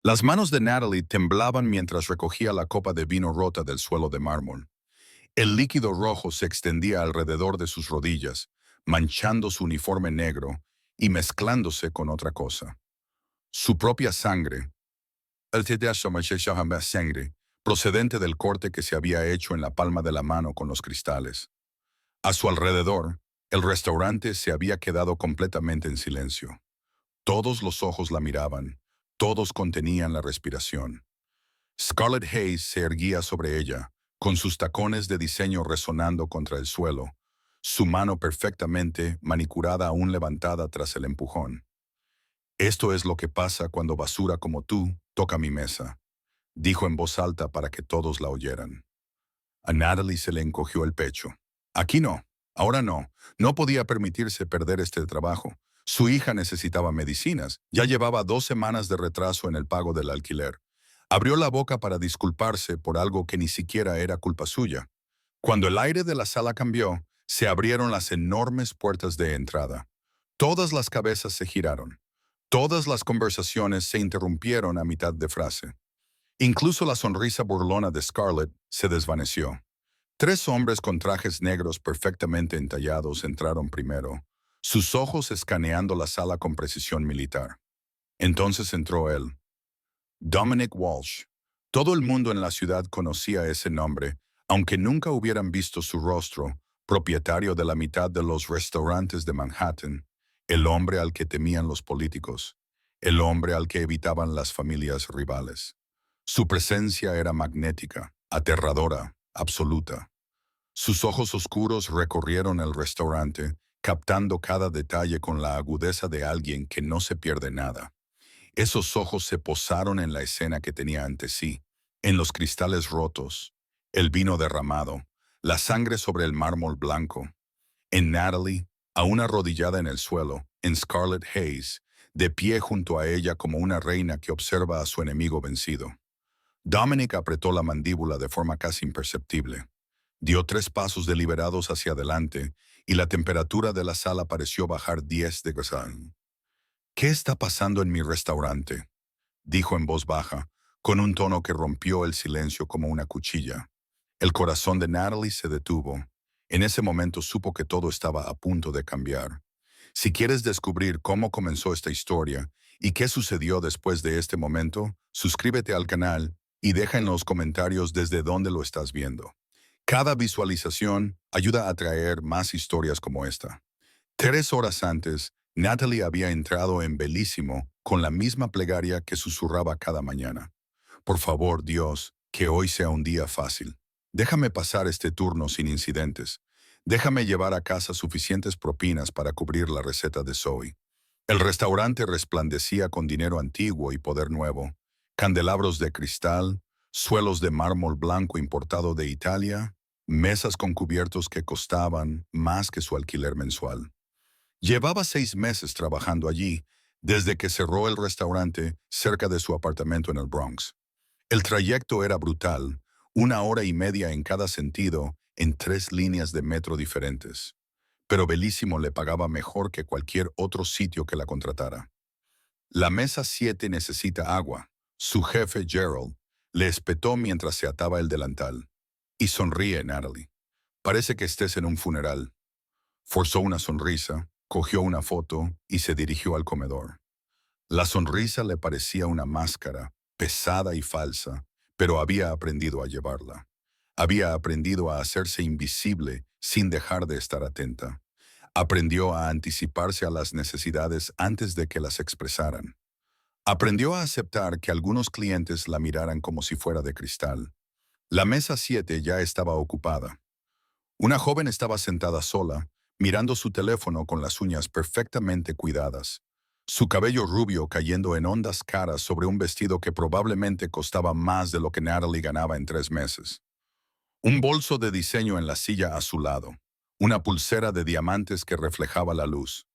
Las manos de Natalie temblaban mientras recogía la copa de vino rota del suelo de mármol. El líquido rojo se extendía alrededor de sus rodillas, manchando su uniforme negro y mezclándose con otra cosa. Su propia sangre, sangre, procedente del corte que se había hecho en la palma de la mano con los cristales. A su alrededor, el restaurante se había quedado completamente en silencio. Todos los ojos la miraban, todos contenían la respiración. Scarlett Hayes se erguía sobre ella, con sus tacones de diseño resonando contra el suelo, su mano perfectamente manicurada aún levantada tras el empujón. Esto es lo que pasa cuando basura como tú toca mi mesa, dijo en voz alta para que todos la oyeran. A Natalie se le encogió el pecho. Aquí no, ahora no. No podía permitirse perder este trabajo. Su hija necesitaba medicinas. Ya llevaba 2 semanas de retraso en el pago del alquiler. Abrió la boca para disculparse por algo que ni siquiera era culpa suya. Cuando el aire de la sala cambió, se abrieron las enormes puertas de entrada. Todas las cabezas se giraron. Todas las conversaciones se interrumpieron a mitad de frase. Incluso la sonrisa burlona de Scarlett se desvaneció. 3 hombres con trajes negros perfectamente entallados entraron primero, sus ojos escaneando la sala con precisión militar. Entonces entró él. Dominic Walsh. Todo el mundo en la ciudad conocía ese nombre, aunque nunca hubieran visto su rostro, propietario de la mitad de los restaurantes de Manhattan, el hombre al que temían los políticos, el hombre al que evitaban las familias rivales. Su presencia era magnética, aterradora, absoluta. Sus ojos oscuros recorrieron el restaurante, captando cada detalle con la agudeza de alguien que no se pierde nada. Esos ojos se posaron en la escena que tenía ante sí, en los cristales rotos, el vino derramado, la sangre sobre el mármol blanco, en Natalie, aún arrodillada en el suelo, en Scarlett Hayes, de pie junto a ella como una reina que observa a su enemigo vencido. Dominic apretó la mandíbula de forma casi imperceptible. Dio 3 pasos deliberados hacia adelante y la temperatura de la sala pareció bajar 10 de grado. ¿Qué está pasando en mi restaurante?, dijo en voz baja, con un tono que rompió el silencio como una cuchilla. El corazón de Natalie se detuvo. En ese momento supo que todo estaba a punto de cambiar. Si quieres descubrir cómo comenzó esta historia y qué sucedió después de este momento, suscríbete al canal y deja en los comentarios desde dónde lo estás viendo. Cada visualización ayuda a traer más historias como esta. 3 horas antes, Natalie había entrado en Bellísimo con la misma plegaria que susurraba cada mañana. Por favor, Dios, que hoy sea un día fácil. Déjame pasar este turno sin incidentes. Déjame llevar a casa suficientes propinas para cubrir la receta de Zoe. El restaurante resplandecía con dinero antiguo y poder nuevo. Candelabros de cristal, suelos de mármol blanco importado de Italia, mesas con cubiertos que costaban más que su alquiler mensual. Llevaba 6 meses trabajando allí, desde que cerró el restaurante cerca de su apartamento en el Bronx. El trayecto era brutal, 1 hora y media en cada sentido, en 3 líneas de metro diferentes. Pero Bellísimo le pagaba mejor que cualquier otro sitio que la contratara. La mesa 7 necesita agua. Su jefe, Gerald, le espetó mientras se ataba el delantal. Y sonríe, Natalie. Parece que estés en un funeral. Forzó una sonrisa, cogió una foto y se dirigió al comedor. La sonrisa le parecía una máscara, pesada y falsa, pero había aprendido a llevarla. Había aprendido a hacerse invisible sin dejar de estar atenta. Aprendió a anticiparse a las necesidades antes de que las expresaran. Aprendió a aceptar que algunos clientes la miraran como si fuera de cristal. La mesa 7 ya estaba ocupada. Una joven estaba sentada sola, mirando su teléfono con las uñas perfectamente cuidadas, su cabello rubio cayendo en ondas caras sobre un vestido que probablemente costaba más de lo que Natalie ganaba en 3 meses. Un bolso de diseño en la silla a su lado, una pulsera de diamantes que reflejaba la luz.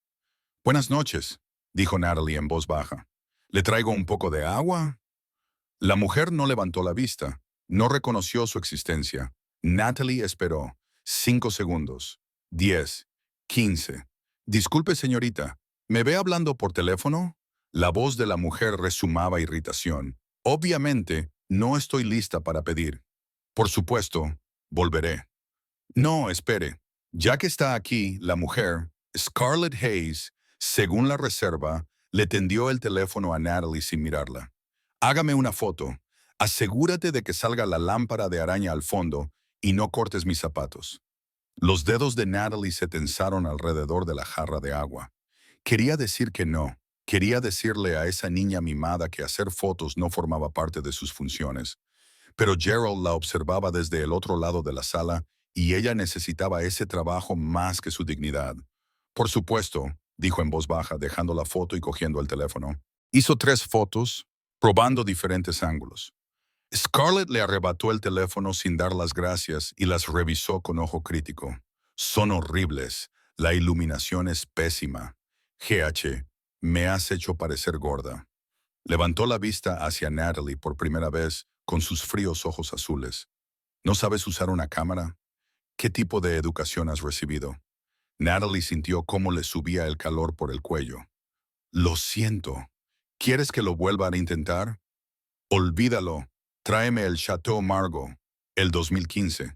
«Buenas noches», dijo Natalie en voz baja. «¿Le traigo un poco de agua?» La mujer no levantó la vista, no reconoció su existencia. Natalie esperó. 5 segundos. 10. 15. «Disculpe, señorita, ¿me ve hablando por teléfono?» La voz de la mujer resumaba irritación. Obviamente, no estoy lista para pedir. Por supuesto, volveré. No, espere. Ya que está aquí, la mujer, Scarlett Hayes, según la reserva, le tendió el teléfono a Natalie sin mirarla. Hágame una foto. Asegúrate de que salga la lámpara de araña al fondo y no cortes mis zapatos. Los dedos de Natalie se tensaron alrededor de la jarra de agua. Quería decir que no. Quería decirle a esa niña mimada que hacer fotos no formaba parte de sus funciones. Pero Gerald la observaba desde el otro lado de la sala y ella necesitaba ese trabajo más que su dignidad. Por supuesto, dijo en voz baja, dejando la foto y cogiendo el teléfono. Hizo 3 fotos, probando diferentes ángulos. Scarlett le arrebató el teléfono sin dar las gracias y las revisó con ojo crítico. Son horribles. La iluminación es pésima. GH, me has hecho parecer gorda. Levantó la vista hacia Natalie por primera vez con sus fríos ojos azules. ¿No sabes usar una cámara? ¿Qué tipo de educación has recibido? Natalie sintió cómo le subía el calor por el cuello. Lo siento. ¿Quieres que lo vuelva a intentar? Olvídalo. Tráeme el Chateau Margaux, el 2015.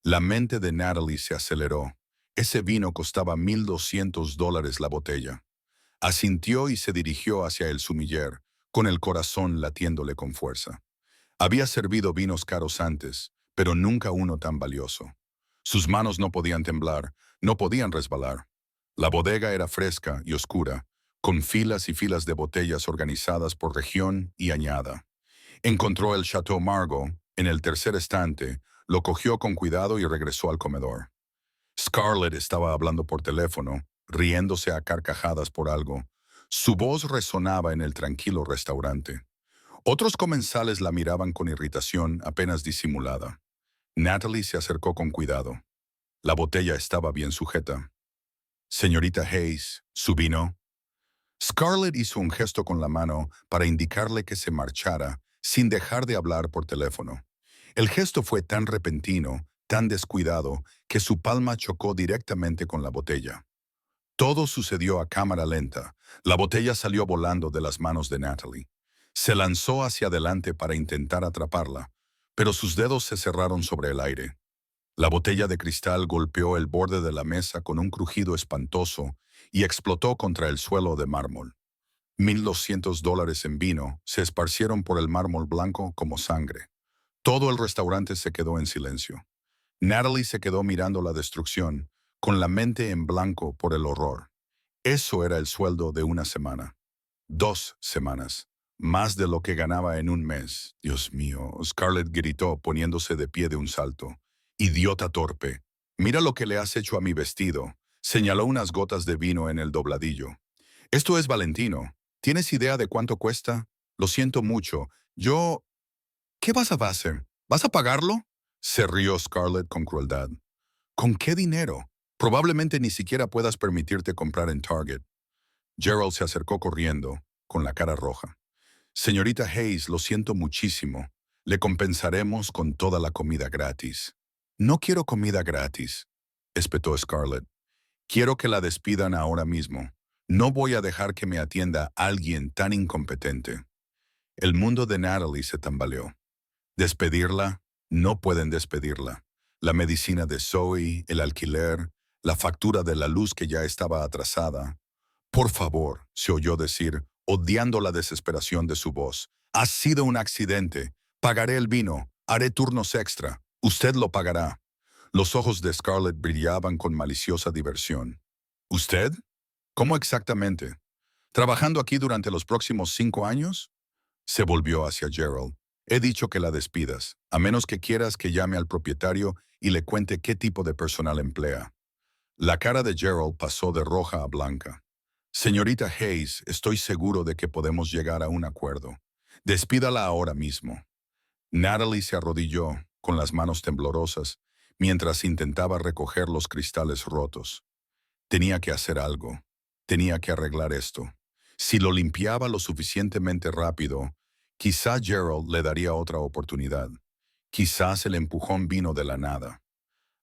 La mente de Natalie se aceleró. Ese vino costaba $1,200 la botella. Asintió y se dirigió hacia el sumiller, con el corazón latiéndole con fuerza. Había servido vinos caros antes, pero nunca uno tan valioso. Sus manos no podían temblar, no podían resbalar. La bodega era fresca y oscura, con filas y filas de botellas organizadas por región y añada. Encontró el Chateau Margaux en el tercer estante, lo cogió con cuidado y regresó al comedor. Scarlett estaba hablando por teléfono, riéndose a carcajadas por algo. Su voz resonaba en el tranquilo restaurante. Otros comensales la miraban con irritación apenas disimulada. Natalie se acercó con cuidado. La botella estaba bien sujeta. Señorita Hayes, ¿su vino? Scarlett hizo un gesto con la mano para indicarle que se marchara, sin dejar de hablar por teléfono. El gesto fue tan repentino, tan descuidado, que su palma chocó directamente con la botella. Todo sucedió a cámara lenta. La botella salió volando de las manos de Natalie. Se lanzó hacia adelante para intentar atraparla, pero sus dedos se cerraron sobre el aire. La botella de cristal golpeó el borde de la mesa con un crujido espantoso y explotó contra el suelo de mármol. $1,200 en vino se esparcieron por el mármol blanco como sangre. Todo el restaurante se quedó en silencio. Natalie se quedó mirando la destrucción, con la mente en blanco por el horror. Eso era el sueldo de una semana. 2 semanas. Más de lo que ganaba en un mes. Dios mío, Scarlett gritó poniéndose de pie de un salto. Idiota torpe. Mira lo que le has hecho a mi vestido. Señaló unas gotas de vino en el dobladillo. Esto es Valentino. ¿Tienes idea de cuánto cuesta? Lo siento mucho. ¿Qué vas a hacer? ¿Vas a pagarlo? Se rió Scarlett con crueldad. ¿Con qué dinero? Probablemente ni siquiera puedas permitirte comprar en Target. Gerald se acercó corriendo, con la cara roja. Señorita Hayes, lo siento muchísimo. Le compensaremos con toda la comida gratis. No quiero comida gratis, espetó Scarlett. Quiero que la despidan ahora mismo. No voy a dejar que me atienda alguien tan incompetente. El mundo de Natalie se tambaleó. ¿Despedirla? No pueden despedirla. La medicina de Zoe, el alquiler, la factura de la luz que ya estaba atrasada. Por favor, se oyó decir, odiando la desesperación de su voz. Ha sido un accidente. Pagaré el vino. Haré turnos extra. Usted lo pagará. Los ojos de Scarlett brillaban con maliciosa diversión. ¿Usted? ¿Cómo exactamente? ¿Trabajando aquí durante los próximos 5 años? Se volvió hacia Gerald. He dicho que la despidas, a menos que quieras que llame al propietario y le cuente qué tipo de personal emplea. La cara de Gerald pasó de roja a blanca. Señorita Hayes, estoy seguro de que podemos llegar a un acuerdo. Despídala ahora mismo. Natalie se arrodilló, con las manos temblorosas, mientras intentaba recoger los cristales rotos. Tenía que hacer algo. Tenía que arreglar esto. Si lo limpiaba lo suficientemente rápido, quizá Gerald le daría otra oportunidad. Quizás el empujón vino de la nada.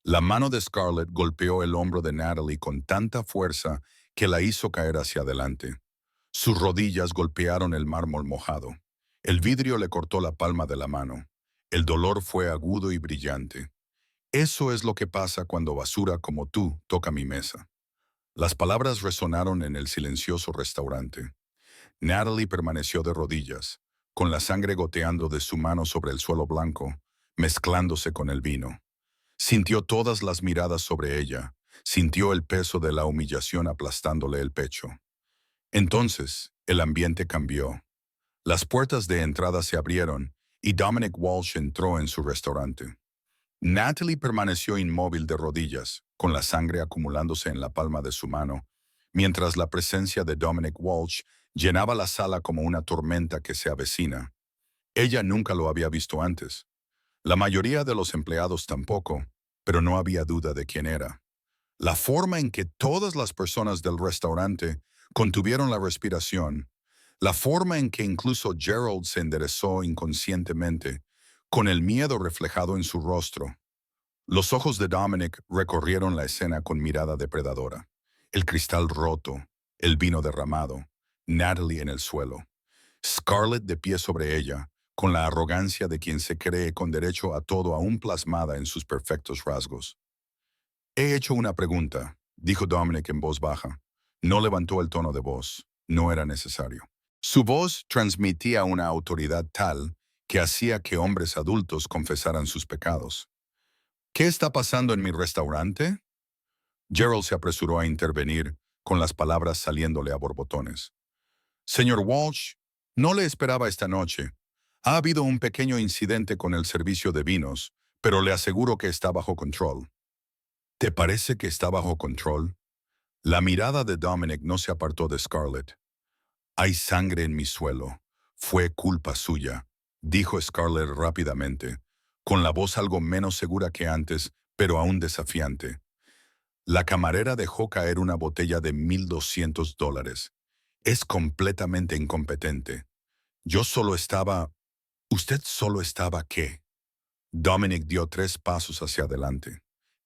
La mano de Scarlett golpeó el hombro de Natalie con tanta fuerza que la hizo caer hacia adelante. Sus rodillas golpearon el mármol mojado. El vidrio le cortó la palma de la mano. El dolor fue agudo y brillante. Eso es lo que pasa cuando basura como tú toca mi mesa. Las palabras resonaron en el silencioso restaurante. Natalie permaneció de rodillas, con la sangre goteando de su mano sobre el suelo blanco, mezclándose con el vino. Sintió todas las miradas sobre ella, sintió el peso de la humillación aplastándole el pecho. Entonces, el ambiente cambió. Las puertas de entrada se abrieron y Dominic Walsh entró en su restaurante. Natalie permaneció inmóvil de rodillas, con la sangre acumulándose en la palma de su mano, mientras la presencia de Dominic Walsh llenaba la sala como una tormenta que se avecina. Ella nunca lo había visto antes. La mayoría de los empleados tampoco, pero no había duda de quién era. La forma en que todas las personas del restaurante contuvieron la respiración, la forma en que incluso Gerald se enderezó inconscientemente, con el miedo reflejado en su rostro. Los ojos de Dominic recorrieron la escena con mirada depredadora. El cristal roto, el vino derramado, Natalie en el suelo. Scarlett de pie sobre ella, con la arrogancia de quien se cree con derecho a todo aún plasmada en sus perfectos rasgos. He hecho una pregunta, dijo Dominic en voz baja. No levantó el tono de voz. No era necesario. Su voz transmitía una autoridad tal que hacía que hombres adultos confesaran sus pecados. ¿Qué está pasando en mi restaurante? Gerald se apresuró a intervenir, con las palabras saliéndole a borbotones. Señor Walsh, no le esperaba esta noche. Ha habido un pequeño incidente con el servicio de vinos, pero le aseguro que está bajo control. ¿Te parece que está bajo control? La mirada de Dominic no se apartó de Scarlett. Hay sangre en mi suelo. Fue culpa suya, dijo Scarlett rápidamente, con la voz algo menos segura que antes, pero aún desafiante. La camarera dejó caer una botella de $1,200. Es completamente incompetente. Yo solo estaba... ¿Usted solo estaba qué? Dominic dio 3 pasos hacia adelante.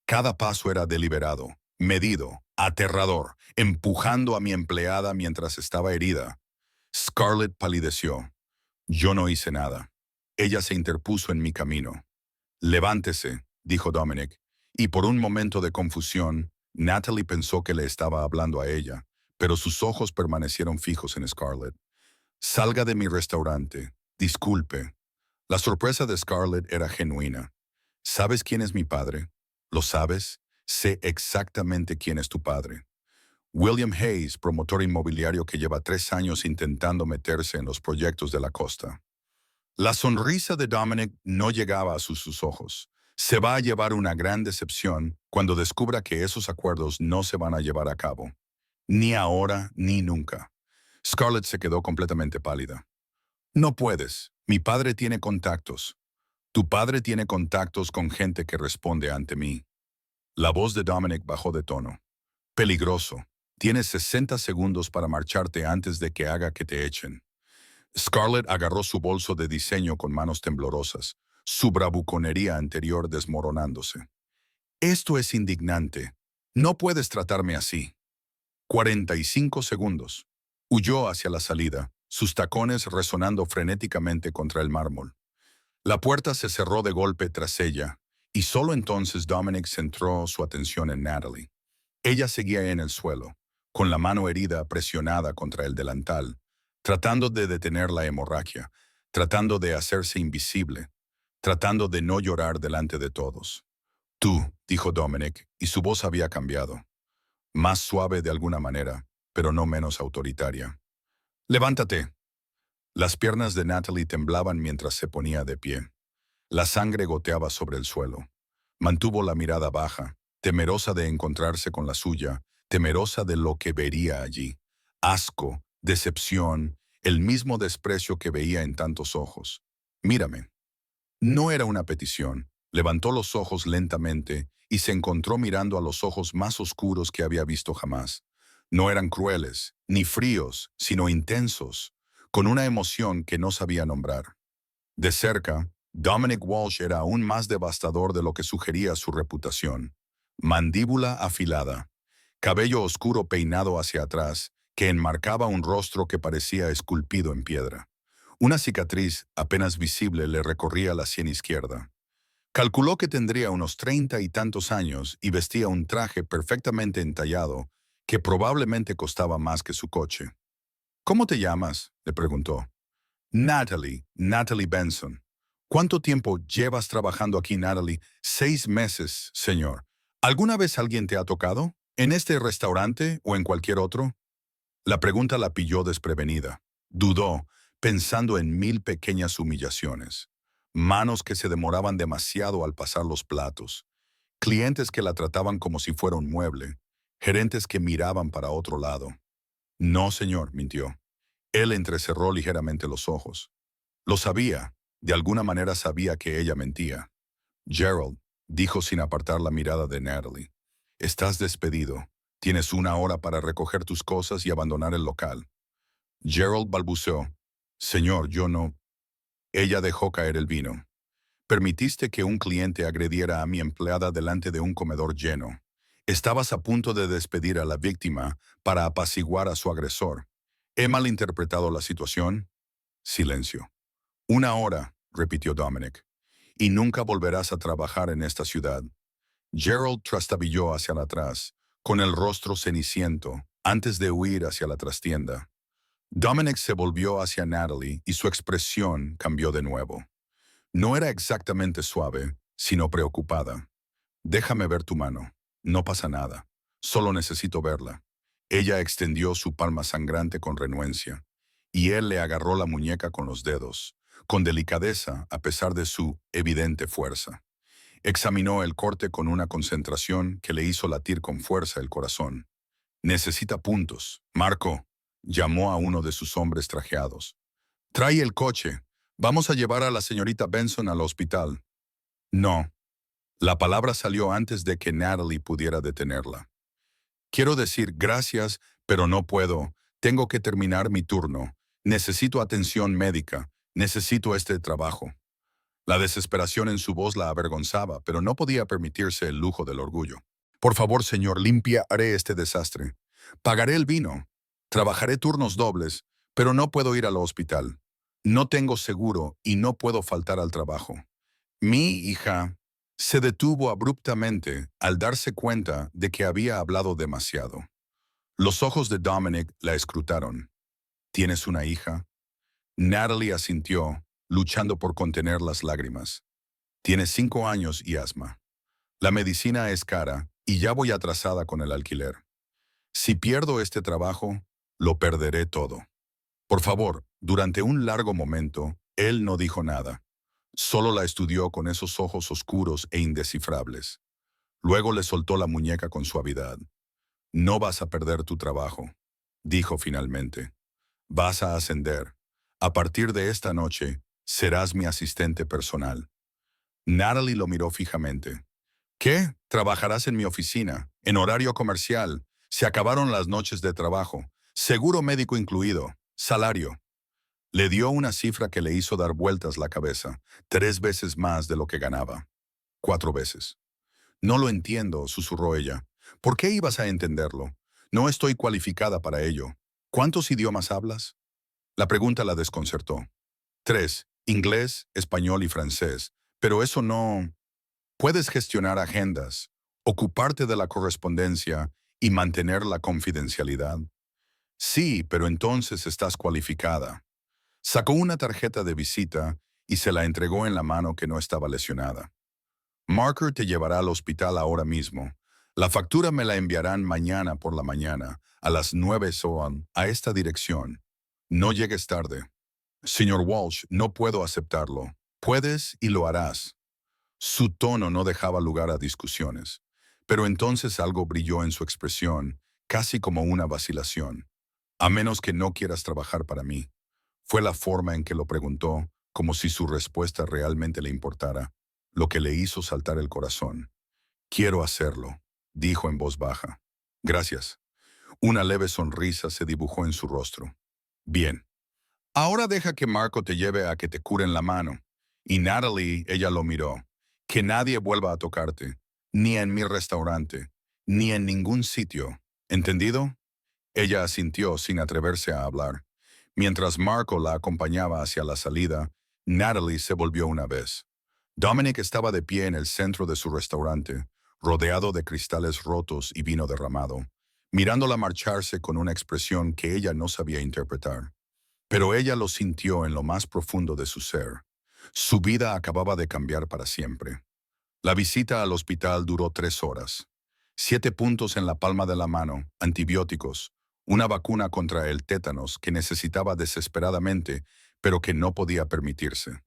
Cada paso era deliberado, medido, aterrador, empujando a mi empleada mientras estaba herida. Scarlett palideció. Yo no hice nada. Ella se interpuso en mi camino. Levántese, dijo Dominic, y por un momento de confusión, Natalie pensó que le estaba hablando a ella, pero sus ojos permanecieron fijos en Scarlett. Salga de mi restaurante. Disculpe. La sorpresa de Scarlett era genuina. ¿Sabes quién es mi padre? ¿Lo sabes? Sé exactamente quién es tu padre. William Hayes, promotor inmobiliario que lleva 3 años intentando meterse en los proyectos de la costa. La sonrisa de Dominic no llegaba a sus ojos. Se va a llevar una gran decepción cuando descubra que esos acuerdos no se van a llevar a cabo. Ni ahora ni nunca. Scarlett se quedó completamente pálida. No puedes. Mi padre tiene contactos. Tu padre tiene contactos con gente que responde ante mí. La voz de Dominic bajó de tono. Peligroso. Tienes 60 segundos para marcharte antes de que haga que te echen. Scarlett agarró su bolso de diseño con manos temblorosas, su bravuconería anterior desmoronándose. Esto es indignante. No puedes tratarme así. 45 segundos. Huyó hacia la salida, sus tacones resonando frenéticamente contra el mármol. La puerta se cerró de golpe tras ella, y solo entonces Dominic centró su atención en Natalie. Ella seguía en el suelo, con la mano herida presionada contra el delantal, tratando de detener la hemorragia, tratando de hacerse invisible, tratando de no llorar delante de todos. Tú, dijo Dominic, y su voz había cambiado. Más suave de alguna manera, pero no menos autoritaria. Levántate. Las piernas de Natalie temblaban mientras se ponía de pie. La sangre goteaba sobre el suelo. Mantuvo la mirada baja, temerosa de encontrarse con la suya, temerosa de lo que vería allí. Asco, decepción, el mismo desprecio que veía en tantos ojos. Mírame. No era una petición. Levantó los ojos lentamente y se encontró mirando a los ojos más oscuros que había visto jamás. No eran crueles, ni fríos, sino intensos, con una emoción que no sabía nombrar. De cerca, Dominic Walsh era aún más devastador de lo que sugería su reputación. Mandíbula afilada, cabello oscuro peinado hacia atrás, que enmarcaba un rostro que parecía esculpido en piedra. Una cicatriz apenas visible le recorría la sien izquierda. Calculó que tendría unos 30 y tantos años y vestía un traje perfectamente entallado que probablemente costaba más que su coche. ¿Cómo te llamas?, le preguntó. Natalie Benson. ¿Cuánto tiempo llevas trabajando aquí, Natalie? 6 meses, señor. ¿Alguna vez alguien te ha tocado? ¿En este restaurante o en cualquier otro? La pregunta la pilló desprevenida. Dudó, pensando en 1000 pequeñas humillaciones. Manos que se demoraban demasiado al pasar los platos. Clientes que la trataban como si fuera un mueble. Gerentes que miraban para otro lado. No, señor, mintió. Él entrecerró ligeramente los ojos. Lo sabía, de alguna manera sabía que ella mentía. Gerald, dijo sin apartar la mirada de Natalie. Estás despedido. Tienes 1 hora para recoger tus cosas y abandonar el local. Gerald balbuceó. Señor, yo no. Ella dejó caer el vino. Permitiste que un cliente agrediera a mi empleada delante de un comedor lleno. Estabas a punto de despedir a la víctima para apaciguar a su agresor. ¿He malinterpretado la situación? Silencio. 1 hora, repitió Dominic. Y nunca volverás a trabajar en esta ciudad. Gerald trastabilló hacia atrás, con el rostro ceniciento, antes de huir hacia la trastienda. Dominic se volvió hacia Natalie y su expresión cambió de nuevo. No era exactamente suave, sino preocupada. Déjame ver tu mano. No pasa nada. Solo necesito verla. Ella extendió su palma sangrante con renuencia, y él le agarró la muñeca con los dedos, con delicadeza a pesar de su evidente fuerza. Examinó el corte con una concentración que le hizo latir con fuerza el corazón. Necesita puntos. Marco, llamó a uno de sus hombres trajeados. Trae el coche. Vamos a llevar a la señorita Benson al hospital. No. La palabra salió antes de que Natalie pudiera detenerla. Quiero decir gracias, pero no puedo. Tengo que terminar mi turno. Necesito atención médica. Necesito este trabajo. La desesperación en su voz la avergonzaba, pero no podía permitirse el lujo del orgullo. Por favor, señor, haré este desastre. Pagaré el vino. Trabajaré turnos dobles, pero no puedo ir al hospital. No tengo seguro y no puedo faltar al trabajo. Mi hija se detuvo abruptamente al darse cuenta de que había hablado demasiado. Los ojos de Dominic la escrutaron. ¿Tienes una hija? Natalie asintió, luchando por contener las lágrimas. Tiene 5 años y asma. La medicina es cara y ya voy atrasada con el alquiler. Si pierdo este trabajo, lo perderé todo. Por favor, durante un largo momento, él no dijo nada. Solo la estudió con esos ojos oscuros e indescifrables. Luego le soltó la muñeca con suavidad. No vas a perder tu trabajo, dijo finalmente. Vas a ascender. A partir de esta noche, serás mi asistente personal. Natalie lo miró fijamente. ¿Qué? ¿Trabajarás en mi oficina? ¿En horario comercial? Se acabaron las noches de trabajo. Seguro médico incluido. Salario. Le dio una cifra que le hizo dar vueltas la cabeza. 3 veces más de lo que ganaba. 4 veces. No lo entiendo, susurró ella. ¿Por qué ibas a entenderlo? No estoy cualificada para ello. ¿Cuántos idiomas hablas? La pregunta la desconcertó. 3. Inglés, español y francés. Pero eso no... Puedes gestionar agendas, ocuparte de la correspondencia y mantener la confidencialidad. Sí, pero entonces estás cualificada. Sacó una tarjeta de visita y se la entregó en la mano que no estaba lesionada. Marker te llevará al hospital ahora mismo. La factura me la enviarán mañana por la mañana, a las 9 am, a esta dirección. No llegues tarde. Señor Walsh, no puedo aceptarlo. Puedes y lo harás. Su tono no dejaba lugar a discusiones, pero entonces algo brilló en su expresión, casi como una vacilación. A menos que no quieras trabajar para mí. Fue la forma en que lo preguntó, como si su respuesta realmente le importara, lo que le hizo saltar el corazón. Quiero hacerlo, dijo en voz baja. Gracias. Una leve sonrisa se dibujó en su rostro. Bien. Ahora deja que Marco te lleve a que te curen la mano. Y Natalie, ella lo miró. Que nadie vuelva a tocarte, ni en mi restaurante, ni en ningún sitio. ¿Entendido? Ella asintió sin atreverse a hablar. Mientras Marco la acompañaba hacia la salida, Natalie se volvió una vez. Dominic estaba de pie en el centro de su restaurante, rodeado de cristales rotos y vino derramado, mirándola marcharse con una expresión que ella no sabía interpretar. Pero ella lo sintió en lo más profundo de su ser. Su vida acababa de cambiar para siempre. La visita al hospital duró 3 horas. 7 puntos en la palma de la mano, antibióticos, una vacuna contra el tétanos que necesitaba desesperadamente, pero que no podía permitirse.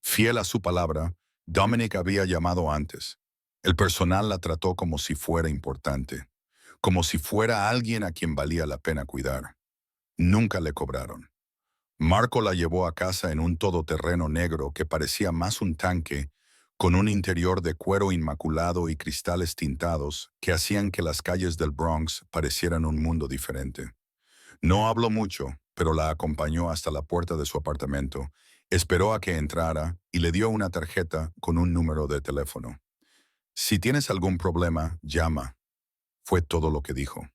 Fiel a su palabra, Dominic había llamado antes. El personal la trató como si fuera importante, como si fuera alguien a quien valía la pena cuidar. Nunca le cobraron. Marco la llevó a casa en un todoterreno negro que parecía más un tanque, con un interior de cuero inmaculado y cristales tintados que hacían que las calles del Bronx parecieran un mundo diferente. No habló mucho, pero la acompañó hasta la puerta de su apartamento, esperó a que entrara y le dio una tarjeta con un número de teléfono. Si tienes algún problema, llama, fue todo lo que dijo.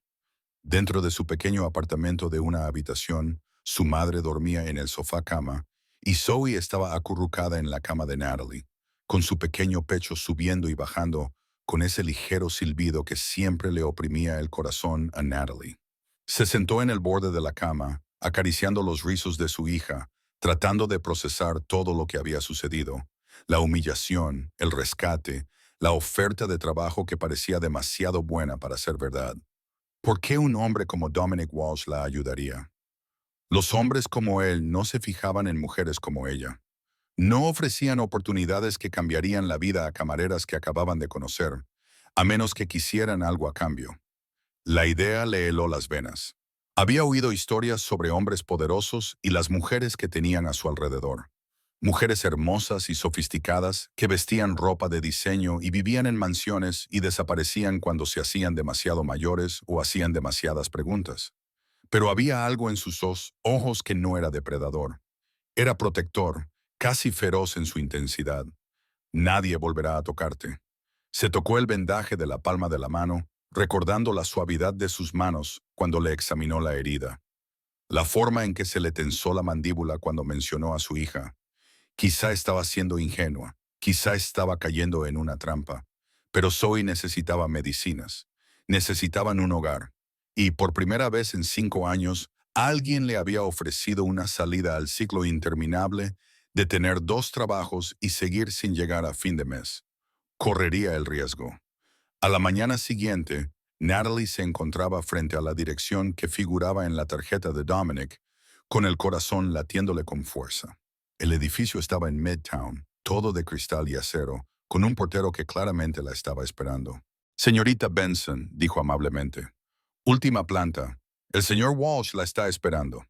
Dentro de su pequeño apartamento de una habitación, su madre dormía en el sofá-cama y Zoe estaba acurrucada en la cama de Natalie, con su pequeño pecho subiendo y bajando con ese ligero silbido que siempre le oprimía el corazón a Natalie. Se sentó en el borde de la cama, acariciando los rizos de su hija, tratando de procesar todo lo que había sucedido, la humillación, el rescate, la oferta de trabajo que parecía demasiado buena para ser verdad. ¿Por qué un hombre como Dominic Walsh la ayudaría? Los hombres como él no se fijaban en mujeres como ella. No ofrecían oportunidades que cambiarían la vida a camareras que acababan de conocer, a menos que quisieran algo a cambio. La idea le heló las venas. Había oído historias sobre hombres poderosos y las mujeres que tenían a su alrededor. Mujeres hermosas y sofisticadas que vestían ropa de diseño y vivían en mansiones y desaparecían cuando se hacían demasiado mayores o hacían demasiadas preguntas. Pero había algo en sus ojos que no era depredador. Era protector, casi feroz en su intensidad. Nadie volverá a tocarte. Se tocó el vendaje de la palma de la mano, recordando la suavidad de sus manos cuando le examinó la herida. La forma en que se le tensó la mandíbula cuando mencionó a su hija. Quizá estaba siendo ingenua, quizá estaba cayendo en una trampa, pero Zoe necesitaba medicinas, necesitaban un hogar, y por primera vez en 5 años, alguien le había ofrecido una salida al ciclo interminable de tener 2 trabajos y seguir sin llegar a fin de mes. Correría el riesgo. A la mañana siguiente, Natalie se encontraba frente a la dirección que figuraba en la tarjeta de Dominic, con el corazón latiéndole con fuerza. El edificio estaba en Midtown, todo de cristal y acero, con un portero que claramente la estaba esperando. Señorita Benson, dijo amablemente. Última planta. El señor Walsh la está esperando.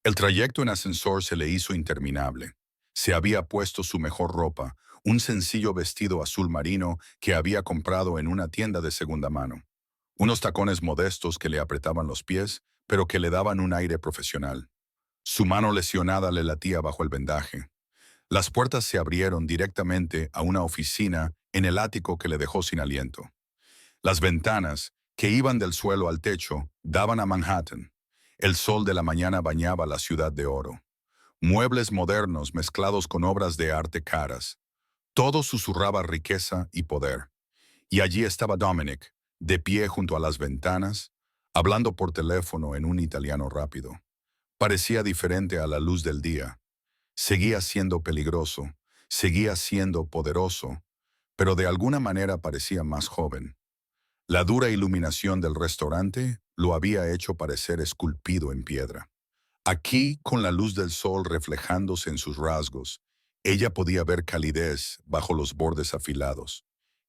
El trayecto en ascensor se le hizo interminable. Se había puesto su mejor ropa, un sencillo vestido azul marino que había comprado en una tienda de segunda mano. Unos tacones modestos que le apretaban los pies, pero que le daban un aire profesional. Su mano lesionada le latía bajo el vendaje. Las puertas se abrieron directamente a una oficina en el ático que le dejó sin aliento. Las ventanas, que iban del suelo al techo, daban a Manhattan. El sol de la mañana bañaba la ciudad de oro. Muebles modernos mezclados con obras de arte caras. Todo susurraba riqueza y poder. Y allí estaba Dominic, de pie junto a las ventanas, hablando por teléfono en un italiano rápido. Parecía diferente a la luz del día. Seguía siendo peligroso, seguía siendo poderoso, pero de alguna manera parecía más joven. La dura iluminación del restaurante lo había hecho parecer esculpido en piedra. Aquí, con la luz del sol reflejándose en sus rasgos, ella podía ver calidez bajo los bordes afilados.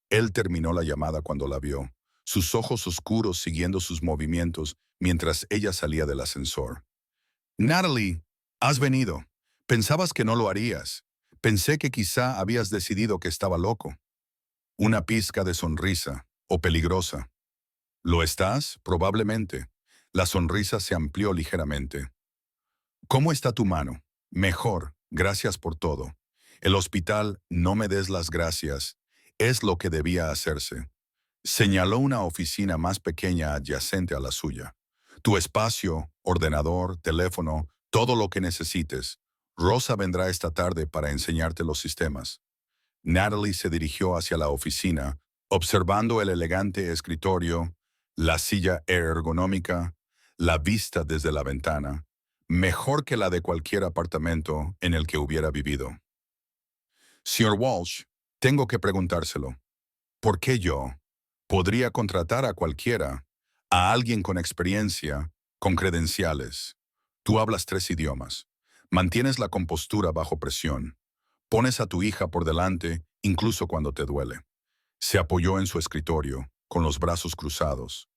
Él terminó la llamada cuando la vio, sus ojos oscuros siguiendo sus movimientos mientras ella salía del ascensor. Natalie, has venido. Pensabas que no lo harías. Pensé que quizá habías decidido que estaba loco. Una pizca de sonrisa, o peligrosa. ¿Lo estás? Probablemente. La sonrisa se amplió ligeramente. ¿Cómo está tu mano? Mejor, gracias por todo. El hospital, no me des las gracias, es lo que debía hacerse. Señaló una oficina más pequeña adyacente a la suya. Tu espacio, ordenador, teléfono, todo lo que necesites. Rosa vendrá esta tarde para enseñarte los sistemas. Natalie se dirigió hacia la oficina, observando el elegante escritorio, la silla ergonómica, la vista desde la ventana, mejor que la de cualquier apartamento en el que hubiera vivido. Señor Walsh, tengo que preguntárselo. ¿Por qué yo? Podría contratar a cualquiera, a alguien con experiencia, con credenciales. Tú hablas 3 idiomas. Mantienes la compostura bajo presión. Pones a tu hija por delante, incluso cuando te duele. Se apoyó en su escritorio, con los brazos cruzados.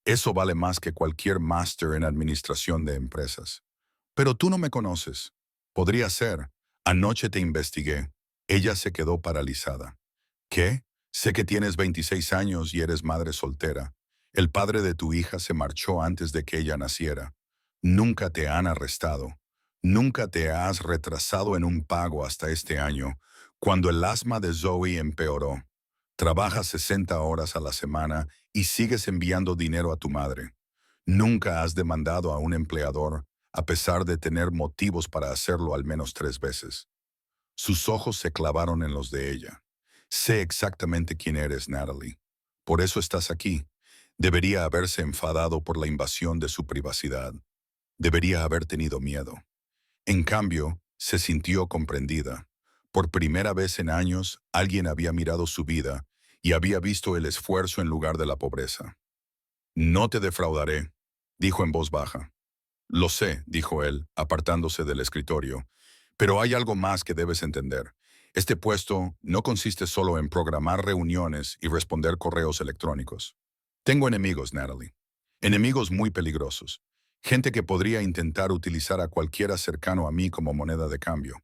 Eso vale más que cualquier máster en administración de empresas. Pero tú no me conoces. Podría ser. Anoche te investigué. Ella se quedó paralizada. ¿Qué? Sé que tienes 26 años y eres madre soltera. El padre de tu hija se marchó antes de que ella naciera. Nunca te han arrestado. Nunca te has retrasado en un pago hasta este año, cuando el asma de Zoe empeoró. Trabajas 60 horas a la semana y sigues enviando dinero a tu madre. Nunca has demandado a un empleador, a pesar de tener motivos para hacerlo al menos 3 veces. Sus ojos se clavaron en los de ella. Sé exactamente quién eres, Natalie. Por eso estás aquí. Debería haberse enfadado por la invasión de su privacidad. Debería haber tenido miedo. En cambio, se sintió comprendida. Por primera vez en años, alguien había mirado su vida y había visto el esfuerzo en lugar de la pobreza. No te defraudaré, dijo en voz baja. Lo sé, dijo él, apartándose del escritorio, pero hay algo más que debes entender. Este puesto no consiste solo en programar reuniones y responder correos electrónicos. Tengo enemigos, Natalie. Enemigos muy peligrosos. Gente que podría intentar utilizar a cualquiera cercano a mí como moneda de cambio.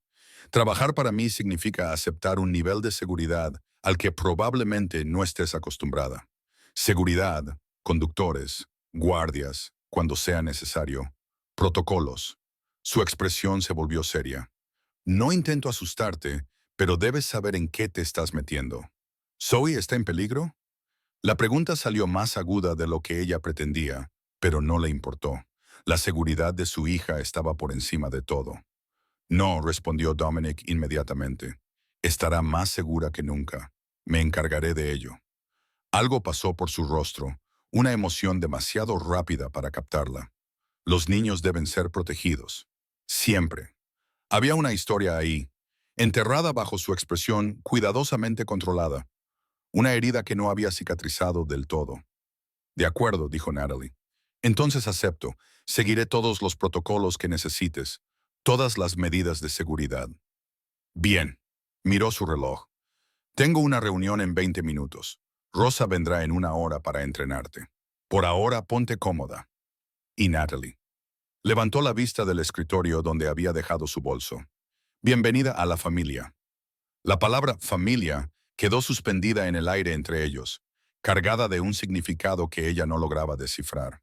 Trabajar para mí significa aceptar un nivel de seguridad al que probablemente no estés acostumbrada. Seguridad, conductores, guardias, cuando sea necesario, protocolos. Su expresión se volvió seria. No intento asustarte, pero debes saber en qué te estás metiendo. ¿Zoe está en peligro? La pregunta salió más aguda de lo que ella pretendía, pero no le importó. La seguridad de su hija estaba por encima de todo. No, respondió Dominic inmediatamente. Estará más segura que nunca. Me encargaré de ello. Algo pasó por su rostro, una emoción demasiado rápida para captarla. Los niños deben ser protegidos. Siempre. Había una historia ahí, enterrada bajo su expresión cuidadosamente controlada. Una herida que no había cicatrizado del todo. De acuerdo, dijo Natalie. Entonces acepto. Seguiré todos los protocolos que necesites, todas las medidas de seguridad. Bien. Miró su reloj. Tengo una reunión en 20 minutos. Rosa vendrá en 1 hora para entrenarte. Por ahora, ponte cómoda. Y Natalie levantó la vista del escritorio donde había dejado su bolso. Bienvenida a la familia. La palabra familia quedó suspendida en el aire entre ellos, cargada de un significado que ella no lograba descifrar.